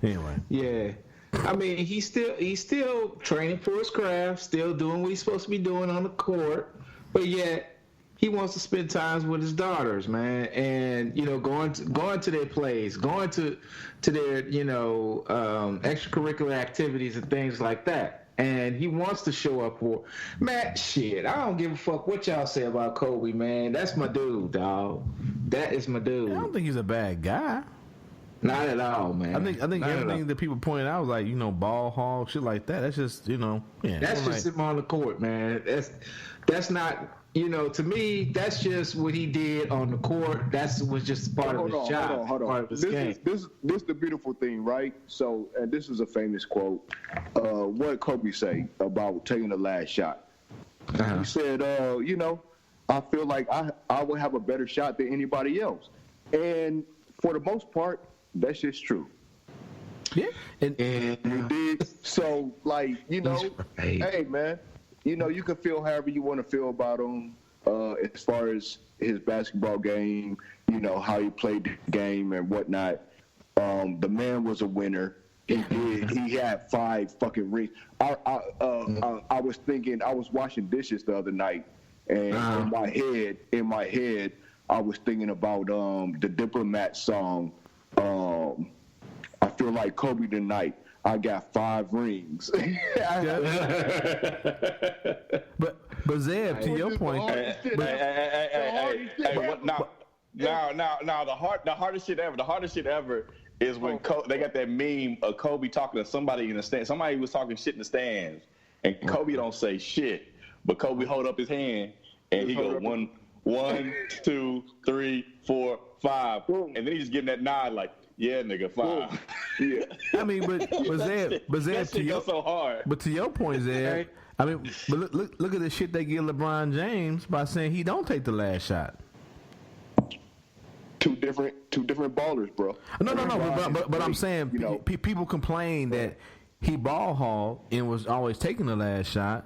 Anyway. Yeah. I mean, he's still training for his craft, still doing what he's supposed to be doing on the court, but yet he wants to spend time with his daughters, man, and you know, going to their plays, going to their, you know, extracurricular activities and things like that. And he wants to show up for, man, shit, I don't give a fuck what y'all say about Kobe, man. That's my dude, dog. That is my dude. I don't think he's a bad guy. Not at all, man. I think everything that people pointed out was like, you know, ball hog, shit like that. That's just, you know, yeah. That's just him on the court, man. That's not, you know, to me, that's just what he did on the court. Was just part of his job. Hold on. Part of his game. This is the beautiful thing, right? So, and this is a famous quote. What did Kobe say about taking the last shot? He said, you know, I feel like I would have a better shot than anybody else. And for the most part, that's just true. Yeah. And you did. So, like, you know, hey, man, you know, you can feel however you want to feel about him as far as his basketball game, you know, how he played the game and whatnot. The man was a winner. He had 5 fucking rings. I was washing dishes the other night, and in my head, I was thinking about the Diplomat song. I feel like Kobe tonight. I got 5 rings. But Zeb, to your point, now the hardest shit ever is when they got that meme of Kobe talking to somebody in the stands. Somebody was talking shit in the stands, and Kobe don't say shit, but Kobe hold up his hand and he go 1, 2, 3, 4, 5, and then he just getting that nod like, yeah, nigga, 5. Yeah. I mean, but Zeb, to your so hard. But to your point, Zeb, I mean, but look at the shit they give LeBron James by saying he don't take the last shot. Two different ballers, bro. No, but I'm saying, you know, people complain that he ball hog and was always taking the last shot,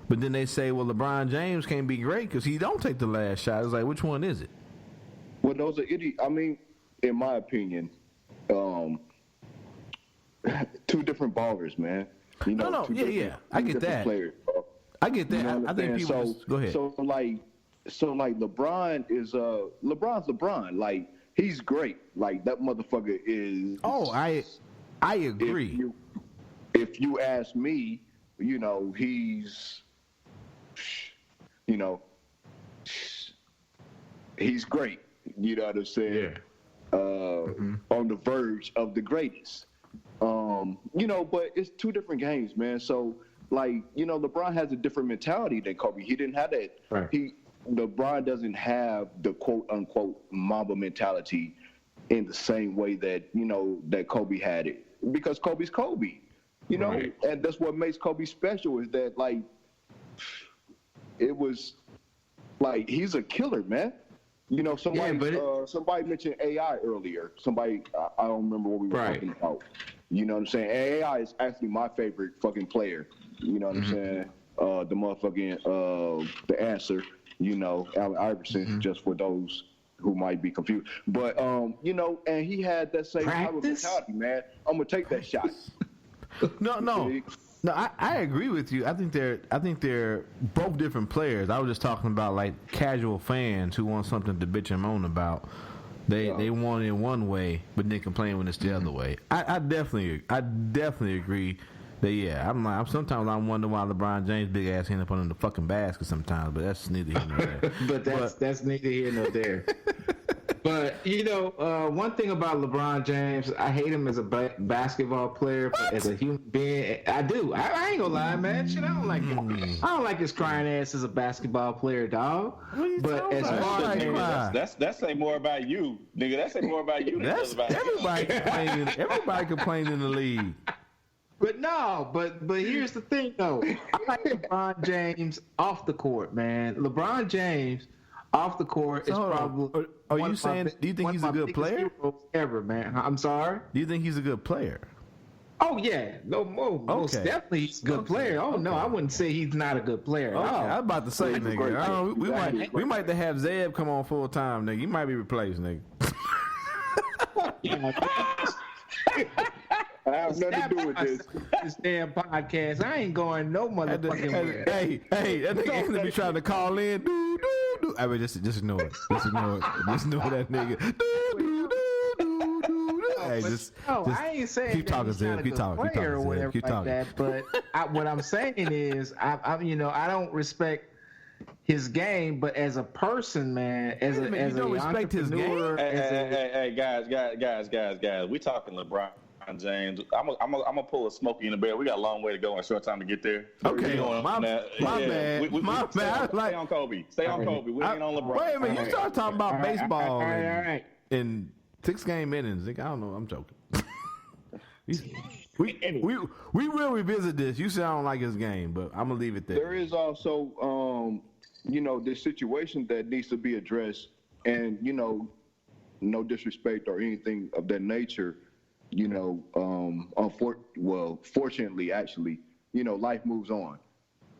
but then they say, well, LeBron James can't be great because he don't take the last shot. It's like, which one is it? Well, those are idiots. I mean, in my opinion, 2 different ballers, man. You know, no, yeah. I get that. Players. I get that. You know I think people go ahead. So like LeBron's LeBron. Like he's great. Like that motherfucker is. Oh, I agree. If you ask me, you know, he's great. You know what I'm saying? Yeah. On the verge of the greatest. You know, but it's two different games, man. So, like, you know, LeBron has a different mentality than Kobe. He didn't have that. Right. LeBron doesn't have the quote unquote Mamba mentality in the same way that, you know, that Kobe had it. Because Kobe's Kobe. You know, right. And that's what makes Kobe special is that, like, it was like he's a killer, man. You know, somebody mentioned AI earlier. I don't remember what we were talking about. You know what I'm saying? AI is actually my favorite fucking player. You know what I'm saying? The motherfucking the answer. You know, Allen Iverson. Just for those who might be confused. But you know, and he had that same type of mentality, man. I'm gonna take that shot. No, I agree with you. I think they're both different players. I was just talking about like casual fans who want something to bitch and moan about. They want it in one way, but then complain when it's the other way. I definitely agree that I'm sometimes I wonder why LeBron James big ass end up under the fucking basket sometimes, but that's neither here nor there. but that's neither here nor there. But, you know, one thing about LeBron James, I hate him as a basketball player, but as a human being, I do. I ain't gonna lie, man. Shit, I don't like him. I don't like his crying ass as a basketball player, dog. But as far as that say more about you, nigga. That say more about you than that's about everybody complaining. Everybody complaining in the league. But here's the thing, though. I like LeBron James off the court, man. LeBron James off the court is probably. Are you saying? Do you think he's a good player? Ever, man. I'm sorry. Do you think he's a good player? Oh yeah, most definitely he's a good player. Oh no, I wouldn't say he's not a good player. Okay, I was about to say, nigga. We might have Zeb come on full time, nigga. You might be replaced, nigga. I have nothing to do with this damn podcast. I ain't going no motherfucking way. Hey, that nigga gonna be trying to call in. I mean, just ignore it. Just ignore that nigga. I ain't saying keep talking, Zeb. Keep talking. But what I'm saying is, I don't respect his game, but as a person, man, as a respect his game. Hey, guys, we talking LeBron James. I'm gonna pull a Smokey in the Bear. We got a long way to go and a short time to get there. Okay, my bad. Stay on Kobe. Stay on Kobe. We ain't on LeBron. Wait a minute, you start talking about baseball in 6-game innings. I don't know. I'm joking. We will revisit this. You said I don't like his game, but I'm gonna leave it there. There is also, this situation that needs to be addressed, and no disrespect or anything of that nature. Fortunately, actually, life moves on.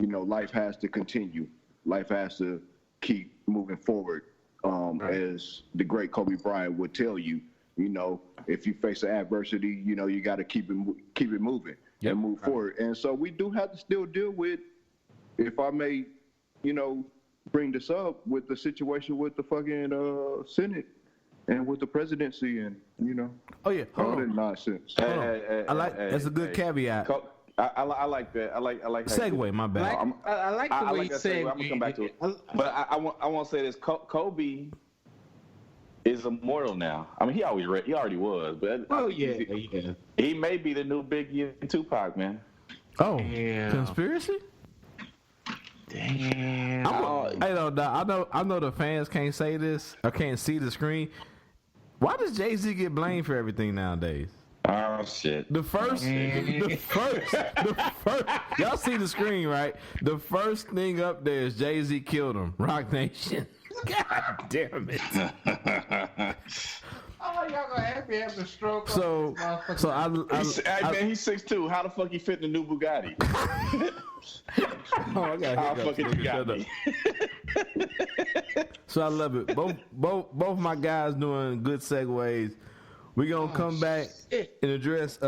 Life has to continue. Life has to keep moving forward. As the great Kobe Bryant would tell you, if you face an adversity, you got to keep it moving and move forward. And so we do have to still deal with, if I may, bring this up, with the situation with the fucking Senate. And with the presidency, and oh yeah, all that nonsense. That's a good caveat. I like that. I like segue. My bad. I like the way you say. I'm gonna come back to it. But I want to say this: Kobe is immortal now. I mean, he already was. But he may be the new Biggie and Tupac, man. Oh, damn. Conspiracy. Damn. I know the fans can't say this or can't see the screen. Why does Jay-Z get blamed for everything nowadays? Oh shit. The first y'all see the screen, right? The first thing up there is Jay-Z killed him. Rock Nation. God damn it. Oh, y'all gonna have me having a stroke. So he's 6'2". How the fuck he fit in the new Bugatti? How fucking Bugatti? So I love it. Both my guys doing good segues. We're gonna come back and address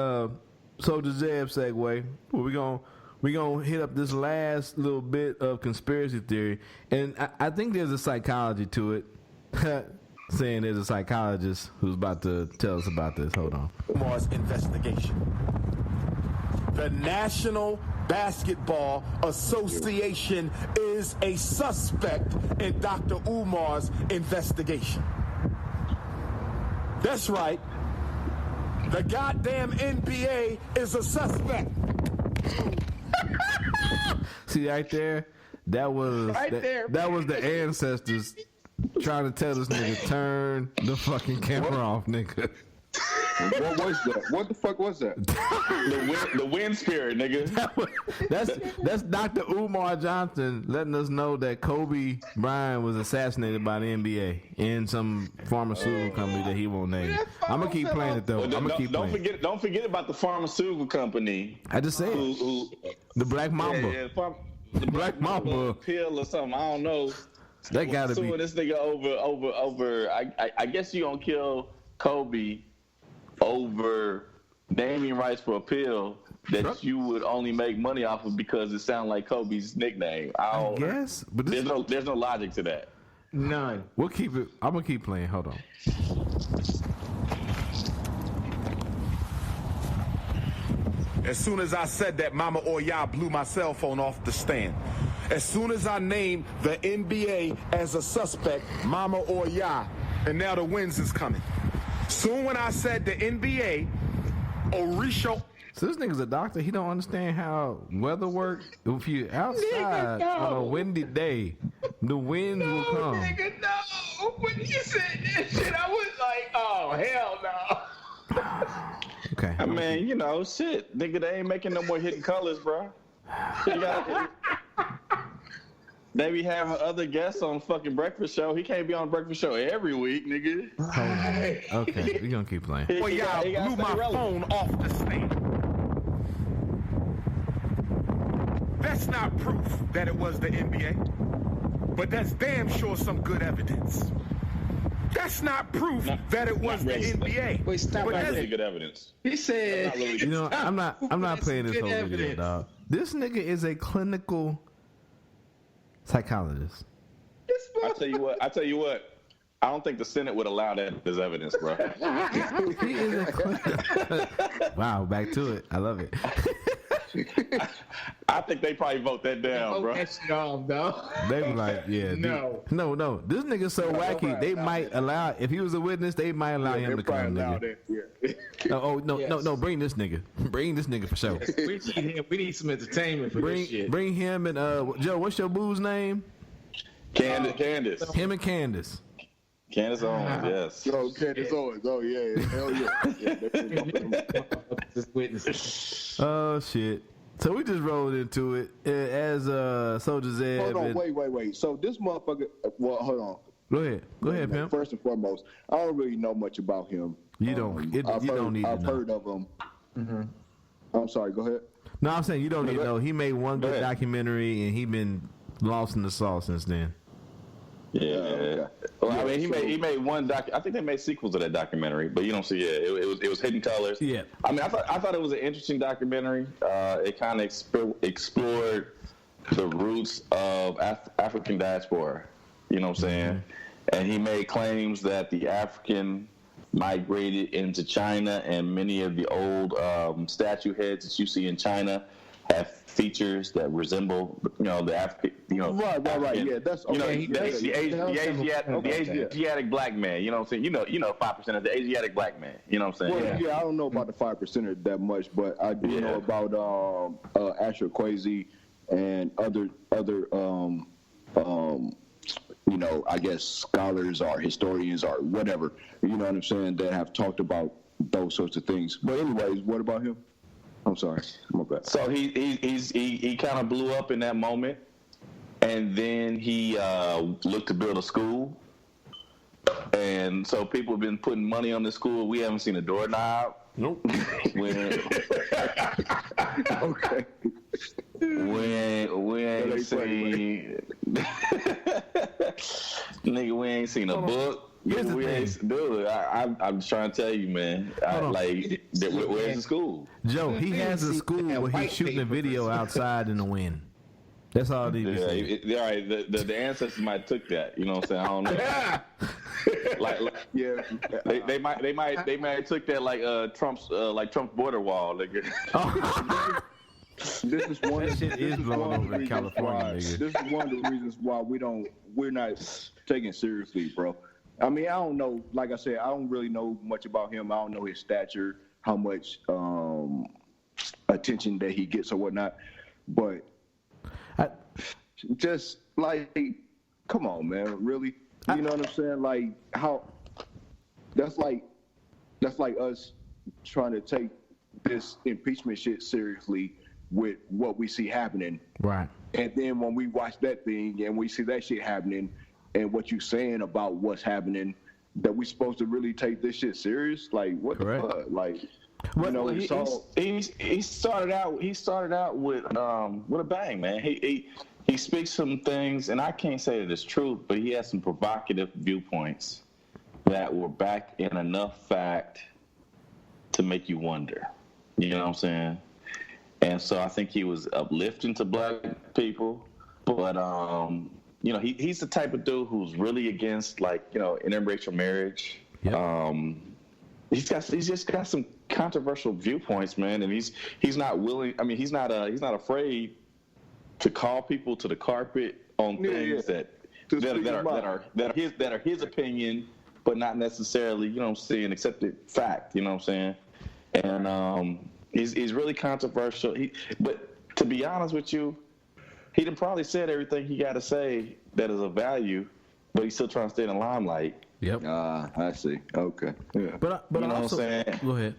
Soldier Zeb segue. Well, we gonna hit up this last little bit of conspiracy theory, and I think there's a psychology to it. Saying there's a psychologist who's about to tell us about this. Hold on. Umar's investigation. The National Basketball Association is a suspect in Dr. Umar's investigation. That's right. The goddamn NBA is a suspect. See right there? That was that was the ancestors trying to tell this nigga turn the fucking camera off, nigga. What was that? What the fuck was that? The wind spirit, nigga. That's Dr. Umar Johnson letting us know that Kobe Bryant was assassinated by the NBA in some pharmaceutical company that he won't name. I'm gonna keep playing it though. Well, don't forget about the pharmaceutical company. I just said the Black Mamba. The Black Mamba pill or something. I don't know. That gotta be this nigga over. I guess you gonna kill Kobe over naming rights for a pill that you would only make money off of because it sounds like Kobe's nickname. I guess, but there's no logic to that. None. We'll keep it. I'm gonna keep playing. Hold on. As soon as I said that, Mama Oya blew my cell phone off the stand. As soon as I named the NBA as a suspect, Mama Oya, and now the winds is coming. Soon when I said the NBA, Orisha. So this nigga's a doctor. He don't understand how weather works. If you outside on a windy day, the winds will come. Nigga, no. When you said that shit, I was like, oh, hell no. Okay. I mean, shit. Nigga, they ain't making no more Hidden Colors, bro. They be having other guests on fucking breakfast show. He can't be on breakfast show every week, nigga. Okay, we gonna keep playing. Well, y'all blew my phone off the stand. That's not proof that it was the NBA, but that's damn sure some good evidence. That's not proof that it was the NBA. Wait, stop That's right really there. good evidence. He said, I'm not playing this good whole video, evidence. dog. This nigga is a clinical psychologist. I tell you what. I don't think the Senate would allow that as evidence, bro. He is a wow, back to it. I love it. I think they probably vote that down, bro. That shit off, dog. They be like, yeah, No. no. This nigga's so wacky. They might allow. If he was a witness, they might allow him to come. Nigga. No. Bring this nigga. Bring this nigga for sure. We need him. We need some entertainment for this shit. Bring him and Joe. What's your boo's name? Candace. Him and Candace. Candace Owens, yes. Yo, Candace Owens. Oh yeah, hell yeah. Just witnesses. Oh shit. So we just rolled into it as Soldier Zeb. Hold on, wait. So this motherfucker. Well, hold on. Go ahead, Pimp. First and foremost, I don't really know much about him. You don't. You don't need to know. I've heard of him. Mm-hmm. I'm sorry. Go ahead. No, I'm saying you don't need to know. He made one good documentary, and he been lost in the sauce since then. Yeah. Okay. Well, I mean, he made one I think they made sequels to that documentary, but you don't see it. It was Hidden Colors. Yeah. I mean, I thought it was an interesting documentary. It kind of explored the roots of African diaspora. You know what I'm saying? Mm-hmm. And he made claims that the African migrated into China, and many of the old statue heads that you see in China have features that resemble, the African, Right. African, Yeah, that's okay. the Asiatic black man. You know what I'm saying? 5% of the Asiatic black man. You know what I'm saying? Well, yeah, I don't know about the 5% that much, but I do know about Outchea and other I guess scholars or historians or whatever. You know what I'm saying? That have talked about those sorts of things. But anyways, what about him? I'm sorry. My bad. So he kind of blew up in that moment, and then he looked to build a school, and so people have been putting money on the school. We haven't seen a doorknob. Nope. Okay. We ain't seen. Nigga, we ain't seen a book. Dude, I'm trying to tell you, man. Where's the school? Joe, he has a school where he's shooting a video outside in the wind. That's all it needs to say. All right. The ancestors might have took that. You know what I'm saying? I don't know. They might have took that like Trump's border wall. This is one. This is one of the reasons why. This is one of the reasons why we're not taking seriously, bro. I mean, I don't know. Like I said, I don't really know much about him. I don't know his stature, how much attention that he gets or whatnot. But just like, come on, man, really? You know what I'm saying? Like, how? That's like us trying to take this impeachment shit seriously with what we see happening. Right. And then when we watch that thing and we see that shit happening and what you saying about what's happening, that we supposed to really take this shit serious? Like, what Correct. the fuck? Like, he started out with a bang, man. He speaks some things, and I can't say that it's true, but he has some provocative viewpoints that were backed in enough fact to make you wonder. You know what I'm saying? And so I think he was uplifting to black people, but you know, he's the type of dude who's really against, like, you know, interracial marriage. Yep. He's just got some controversial viewpoints, man, and he's not willing. I mean, he's not afraid to call people to the carpet on things that are his opinion, but not necessarily, you know what I'm saying, accepted fact. You know what I'm saying? And he's really controversial. But to be honest with you, he done probably said everything he got to say that is of value, but he's still trying to stay in the limelight. Yep. I see. Okay. Yeah. But you know also, what I'm saying? Go ahead.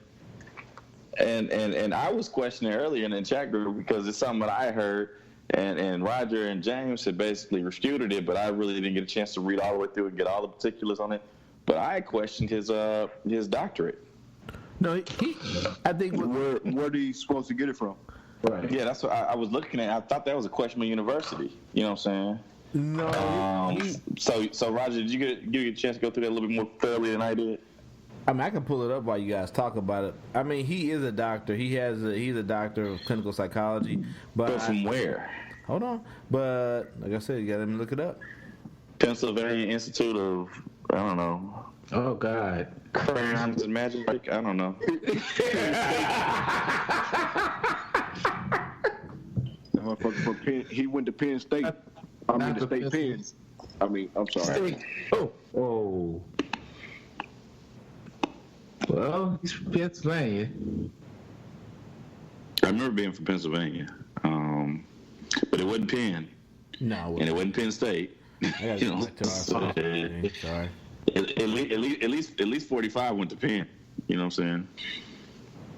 And I was questioning earlier in the chat group because it's something that I heard, and Roger and James had basically refuted it, but I really didn't get a chance to read all the way through and get all the particulars on it. But I questioned his doctorate. No, I think where are you supposed to get it from? Right. Yeah, that's what I was looking at. I thought that was a Questionable University. You know what I'm saying? No. So Roger, did you get a chance to go through that a little bit more thoroughly than I did? I mean, I can pull it up while you guys talk about it. I mean, he is a doctor. He's a doctor of clinical psychology. But from where? Hold on. But like I said, you got to look it up. Pennsylvania Institute of, I don't know. Oh, God. Crayons and magic? I don't know. He went to Penn State. I mean, the state Penn. I mean, I'm sorry. Oh. Well, he's from Pennsylvania. I remember being from Pennsylvania, but it wasn't Penn. No, and it wasn't Penn State. I you know, sorry. At least 45 went to Penn. You know what I'm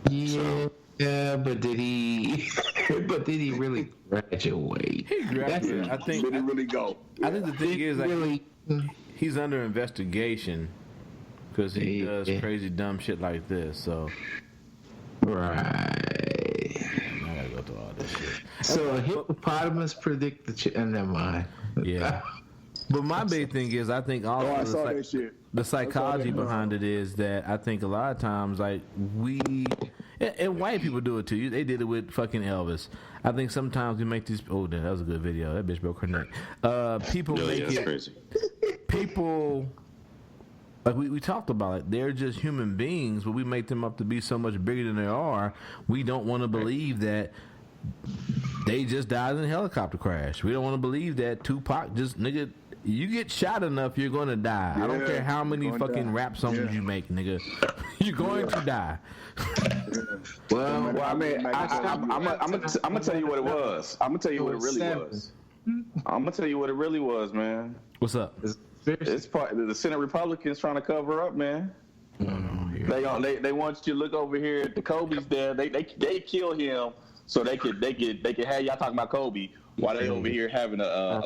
saying? Yeah, but did he? But did he really graduate? He graduated. I think. Did he really go? I think the thing is, like, he's under investigation because he does crazy dumb shit like this. So, right. I gotta go through all this shit. So a hippopotamus predict never mind. Yeah. But my big thing is, I think all of the psychology behind it is that I think a lot of times, like, and white people do it too. They did it with fucking Elvis. I think sometimes we make these. Oh, that was a good video. That bitch broke her neck. People make it. Crazy. People, like we talked about it. They're just human beings, but we make them up to be so much bigger than they are. We don't want to believe that they just died in a helicopter crash. We don't want to believe that Tupac just nigga. You get shot enough, you're going to die. I don't care how many fucking rap songs you make, nigga. You're going to die. Well, I mean, I'm gonna tell you what it was. I'm gonna tell you what it really was. I'm gonna tell you what it really was, man. What's up? It's part the Senate Republicans trying to cover up, man. They want you to look over here at the Kobe's there. They kill him so they could have y'all talking about Kobe while they over here having a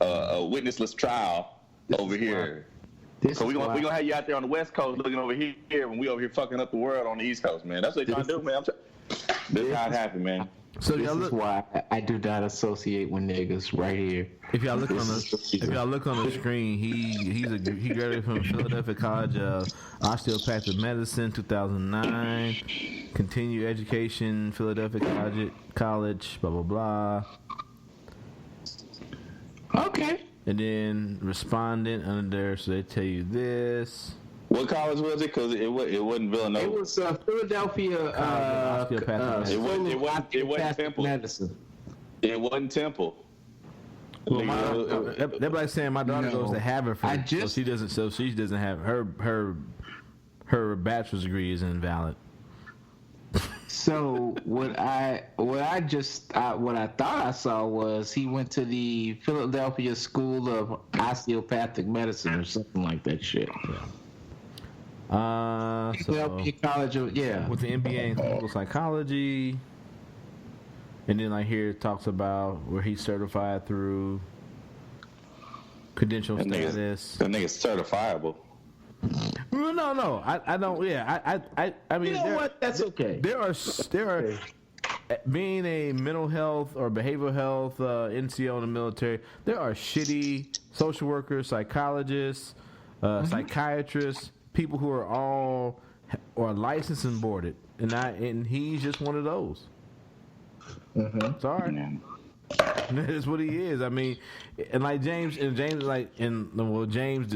witnessless trial over here. So we're gonna have you out there on the West Coast looking over here when we over here fucking up the world on the East Coast, man. That's what they're trying to do, man. This is how it happened, man. So this is why I do not associate with niggas right here. If y'all look on the screen, he graduated from Philadelphia College of Osteopathic Medicine, 2009. Continued education, Philadelphia College, blah blah blah. Okay. And then respondent under there, so they tell you this. What college was it? Because it wasn't Villanova. It was Philadelphia. It wasn't Temple. Medicine. It wasn't Temple. Well, they're like saying my daughter goes to Haverford, so she doesn't have her bachelor's degree is invalid. So what I thought I saw was he went to the Philadelphia School of Osteopathic Medicine or something like that shit. Philadelphia College of with the MBA in clinical psychology, and then here it talks about where he's certified through credential status. That nigga's certifiable. No. I don't. Yeah, I mean, you know what? That's okay. There are being a mental health or behavioral health NCO in the military. There are shitty social workers, psychologists, psychiatrists, people who are all licensed and boarded, and he's just one of those. Sorry. That's what he is. I mean, and James,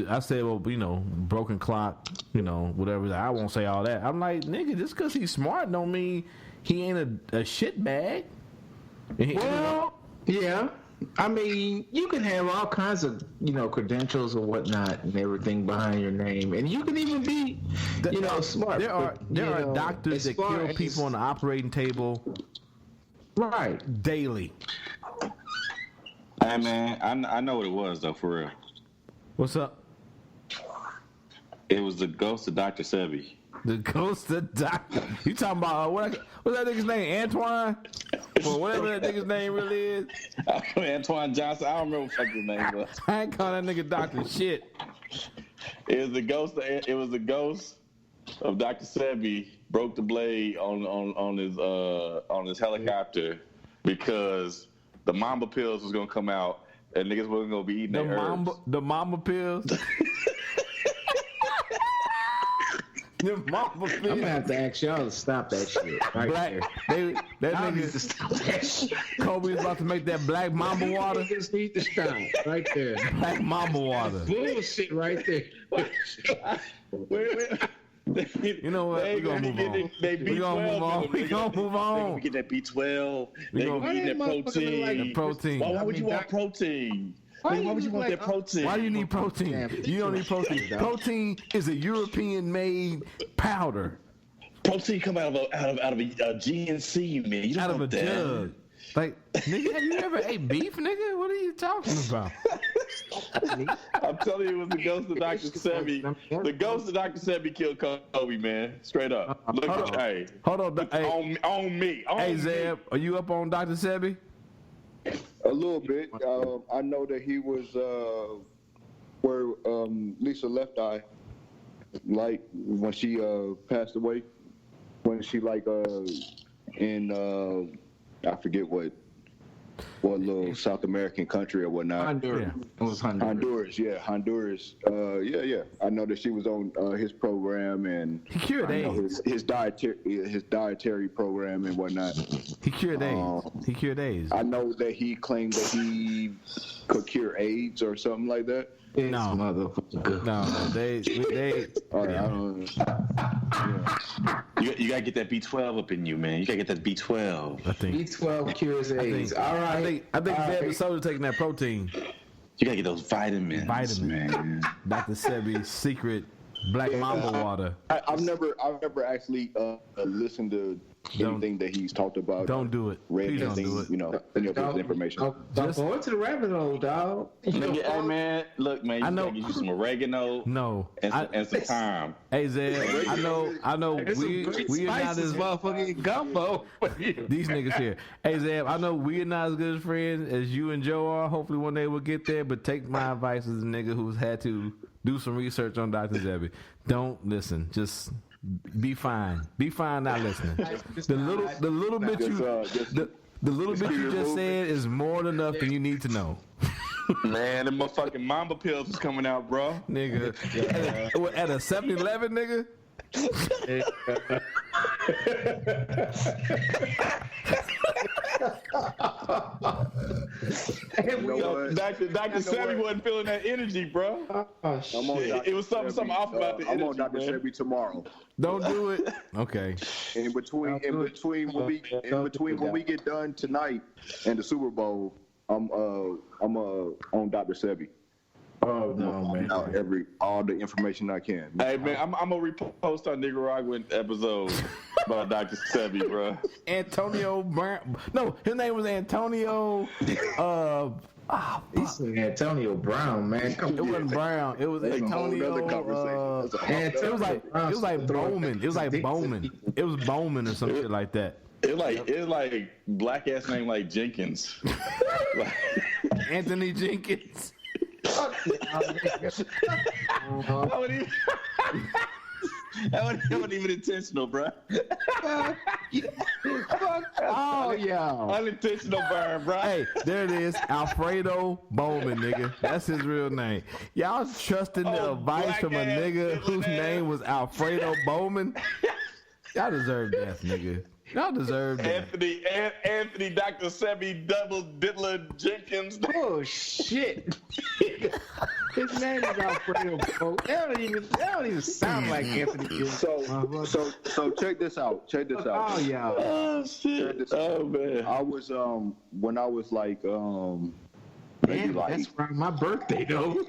I said, well, broken clock, whatever. I won't say all that. I'm like, nigga, just because he's smart don't mean he ain't a shit bag. Well, yeah. I mean, you can have all kinds of, credentials or whatnot and everything behind your name, and you can even be, smart. There are doctors that kill people on the operating table, right, daily. Hey man, I know what it was though, for real. What's up? It was the ghost of Dr. Sebi. The ghost of Dr. You talking about what's that nigga's name? Antoine? Or whatever that nigga's name really is. Antoine Johnson. I don't remember what the fuck his name was. I ain't calling that nigga Dr. Shit. It was the ghost of Dr. Sebi broke the blade on his helicopter because the Mamba pills was gonna come out and niggas wasn't gonna be eating their herbs. The Mamba pills. The Mamba pills. I'm gonna have to ask y'all to stop that shit. Right there. That nigga to stop that shit. Kobe's about to make that black Mamba water. Just need to stop right there. Black Mamba water. Bullshit right there. Wait. You know what? We're gonna move on. We're gonna move on. We get that B12. They gonna be eating that protein. Protein. Why would you want protein? Why would you want that protein? Why do you need protein? You don't need protein. Protein is a European-made powder. Protein come out of a GNC, man. You don't out of a that. jug. Like, nigga, have you ever ate beef, nigga? What are you talking about? I'm telling you, it was the ghost of Dr. Sebi. The ghost of Dr. Sebi killed Kobe, man. Straight up. Look at hey. Hold on. Hey, on me. Hey, Zeb, are you up on Dr. Sebi? A little bit. I know that he was where Lisa Left Eye, like when she passed away, when she in I forget what little South American country or whatnot. Honduras. Yeah. It was Honduras. Honduras. Yeah. I know that she was on his program and he cured AIDS. His dietary program and whatnot. He cured AIDS. He cured AIDS. I know that he claimed that he could cure AIDS or something like that. No, motherfucker. No, they. You gotta get that B12 up in you, man. You gotta get that B12. I think B12 cures AIDS. All right. I think Zeb is so taking that protein. You gotta get those vitamins, man. Dr. Sebi's secret black mamba water. I've never actually listened to anything that he's talked about. Don't do it. Read Please anything, don't do it. Any of his information. Just go into the rabbit hole, dog. Hey man, look, man, you gotta get you some oregano. No, and some thyme. Hey Zed, I know. We are not as motherfucking gumbo. These niggas here. Hey Zeb, I know we are not as good as friends as you and Joe are. Hopefully one day we'll get there. But take my advice as a nigga who's had to do some research on Dr. Sebi. Don't listen. Just be fine. Be fine not listening. The little bit The little bit you just said is more than enough, and you need to know. Man, the motherfucking Mamba pills is coming out, bro. Nigga. At a 7-Eleven, nigga? Dr. Sebi wasn't feeling that energy, bro. It was something off about the energy. I'm on Dr. Sebi tomorrow. Don't do it. Okay. In between when we get done tonight and the Super Bowl, I'm on Dr. Sebi. Oh no, man! All the information I can. Hey man, I'm gonna repost our Nicaraguan episode about Dr. Sebi, bro. Antonio Brown. No, his name was Antonio. He said Antonio Brown, man. It wasn't Brown. It was Antonio. It was like Bowman. It was like Bowman. It was Bowman or some shit like that. It was like black ass name like Jenkins. Anthony Jenkins. That wasn't even intentional, bro. Oh yeah, unintentional burn, bro. Hey, there it is, Alfredo Bowman, nigga. That's his real name. Y'all trusting the advice from a nigga whose name was Alfredo Bowman? Y'all deserve death, nigga. Y'all deserve that. Anthony Dr. Sebi Double Diddler Jenkins. Oh shit. His name is Alfredo. That don't even sound like Anthony Jenkins. So check this out. Oh yeah. Oh shit. Oh man. I was when I was like Man, that's around my birthday though.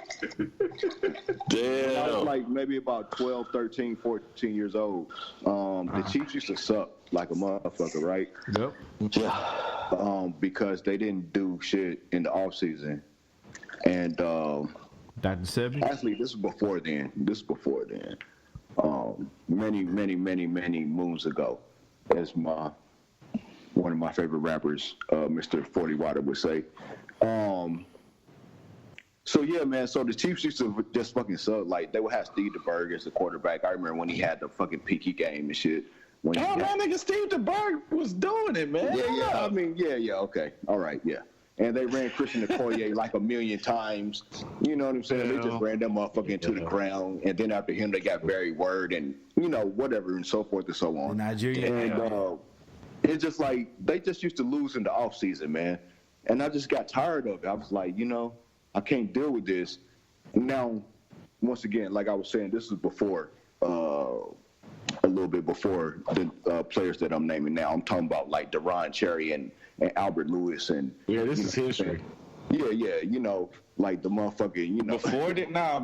Damn. I was like maybe about 12, 13, 14 years old. The Chiefs used to suck like a motherfucker, right? Yep. Yeah. Because they didn't do shit in the off season. And Dr. Sebi? Actually, this is before then. Many moons ago, as one of my favorite rappers, Mr. 40 Water would say. So yeah, man. So the Chiefs used to just fucking suck. Like they would have Steve DeBerg as the quarterback. I remember when he had the fucking peaky game and shit. Nigga, Steve DeBerg was doing it, man. Yeah. I mean, yeah. Okay, all right, yeah. And they ran Christian Okoye like 1,000,000 times. You know what I'm saying? They just ran that motherfucker into the ground. And then after him, they got Barry Word and whatever and so forth and so on. Nigeria. And it's just like they just used to lose in the off season, man. And I just got tired of it. I was like, I can't deal with this. Now, once again, like I was saying, this is before, a little bit before the players that I'm naming now. I'm talking about like Deron Cherry and Albert Lewis and this is history. Yeah, like the motherfucker,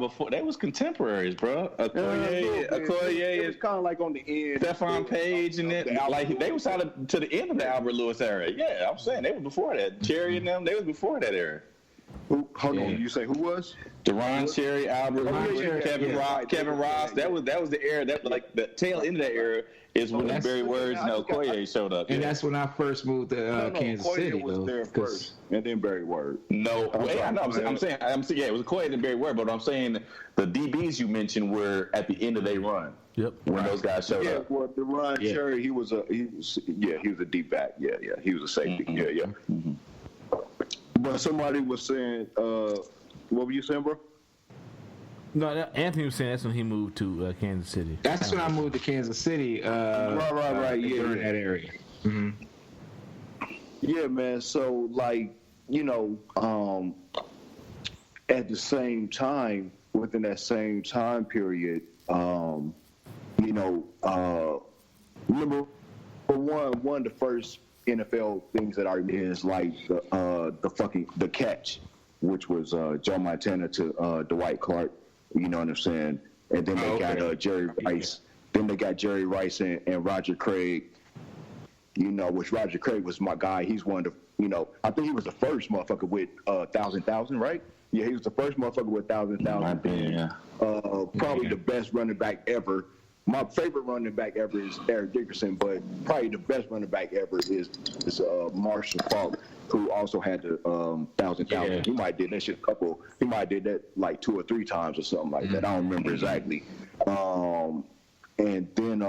Before they was contemporaries, bro. Okoye is kind of like on the end. Stephon Page and then like they was out to the end of the Albert Lewis era. Yeah, I'm saying they was before that. Cherry and them, they was before that era. Hold on, you say who was? Deron Cherry, Albert Lewis, Kevin Ross. That was the era. That like the tail end of that era is when Barry Words and Okoye showed up. And that's when I first moved to Kansas City. Was there first, and then Barry Word. No, I know. I'm saying, yeah, it was Okoye and Barry Word, but I'm saying the DBs you mentioned were at the end of their run. Yep. When those guys showed up. Yeah, well, Deron Cherry, he was a deep back. Yeah, he was a safety. Mm-hmm. Yeah. Mm-hmm. But somebody was saying, what were you saying, bro? No, Anthony was saying that's when he moved to Kansas City. That's when I moved to Kansas City. Right. Yeah, in that area. Mm-hmm. Yeah, man. So, like, at the same time, within that same time period, remember one of the first NFL things that I remember is like the catch, which was Joe Montana to Dwight Clark. You know what I'm saying? And then they got Jerry Rice. Then they got Jerry Rice and Roger Craig. Which Roger Craig was my guy. He's one of the, I think he was the first motherfucker with 1,000, right? Yeah, he was the first motherfucker with 1,000. Probably the best running back ever. My favorite running back ever is Eric Dickerson, but probably the best running back ever is Marshall Faulk, who also had the 1,000. Yeah. He might did that shit he might did that like 2 or 3 times or something like that. I don't remember exactly. And then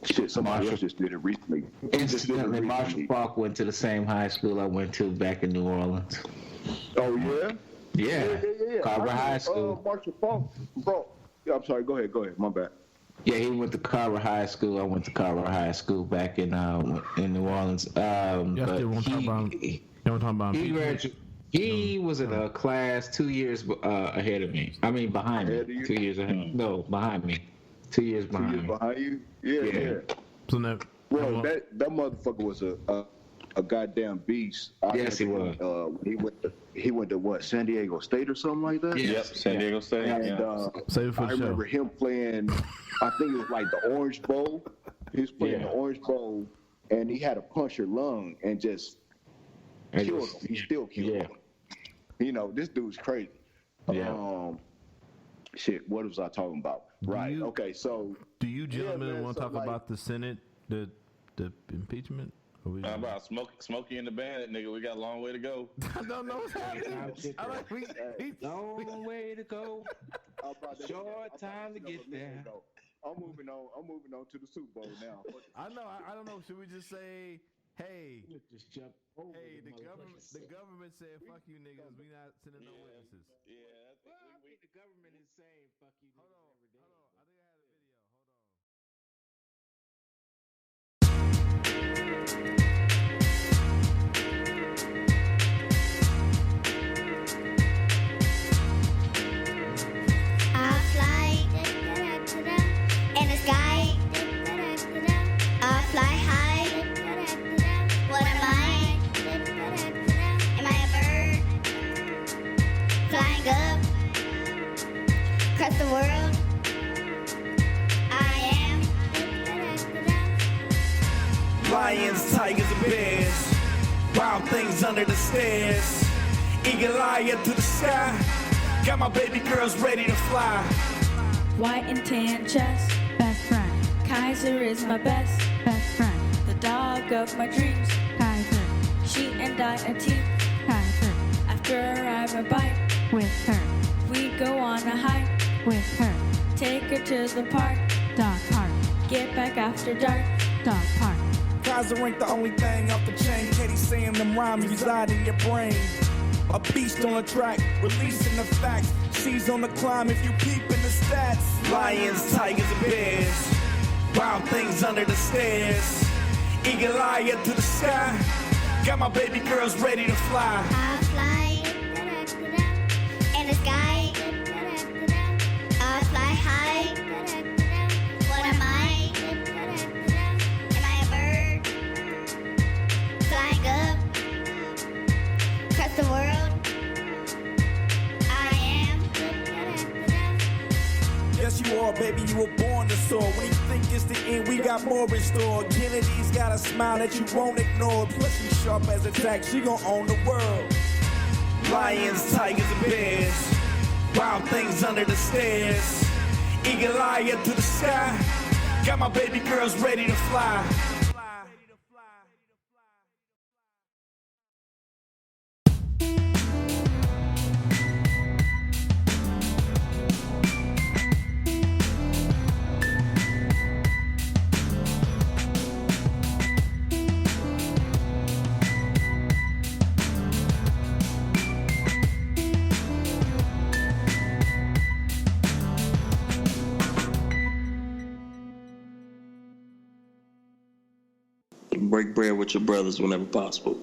Shit, somebody else just did it recently. Incidentally, Marshall Falk went to the same high school I went to back in New Orleans. Oh, yeah? Yeah. Carver High School. Marshall Falk, bro. Yeah, I'm sorry. Go ahead. My bad. Yeah, he went to Carver High School. I went to Carver High School back in New Orleans. He was in a class 2 years ahead of me. I mean, behind me. 2 years ahead. No, behind me. 2 years behind me. Behind you? Yeah. So now, bro, that motherfucker was a goddamn beast. Yes, he was. He went to what, San Diego State or something like that? Yep, San Diego State. And I remember him playing, I think it was like the Orange Bowl. He was playing the Orange Bowl, and he had a punctured lung and just killed him. He still killed him. You know, this dude's crazy. Yeah. Shit, what was I talking about? Right. Okay, so do you gentlemen want to talk about the Senate, the impeachment? About Smokey and the Bandit, nigga. We got a long way to go. I don't know what's happening. Long way to go. Short time to get there. I'm moving on to the Super Bowl now. I know. I don't know. Should we just say, hey, just jump over the government said, fuck you niggas. We not sending no witnesses. Yeah. I think the government is saying, fuck you niggas every day. Hold on. I think I had a video. In the sky, I fly high. What am I? Am I a bird? Flying up, across the world. I am. Lions, tigers, and bears. Wild things under the stairs. Eagle eye up to the sky. Got my baby girls ready to fly. White and tan chest, best friend. Kaiser is my best friend. The dog of my dreams, Kaiser. She and I a team, Kaiser. After I have a bite with her, we go on a hike with her. Take her to the park, dog park. Get back after dark, dog park. Kaiser ain't the only thing off the chain. Katie saying them rhymes reside in your brain. A beast on the track, releasing the facts. She's on the climb if you peep in the stats. Lions, tigers, and bears. Wild things under the stairs. Eagle eye up to the sky. Got my baby girls ready to fly. I'll fly in the sky. I'll fly high. What am I? Am I a bird? Flying up, across the world. Yes, you are, baby, you were born to soar. When you think it's the end, we got more in store. Kennedy's got a smile that you won't ignore. Plus, she's sharp as a tack, she gon' own the world. Lions, tigers, and bears. Wild things under the stairs. Eagle eye up to the sky. Got my baby girls ready to fly. Break bread with your brothers whenever possible.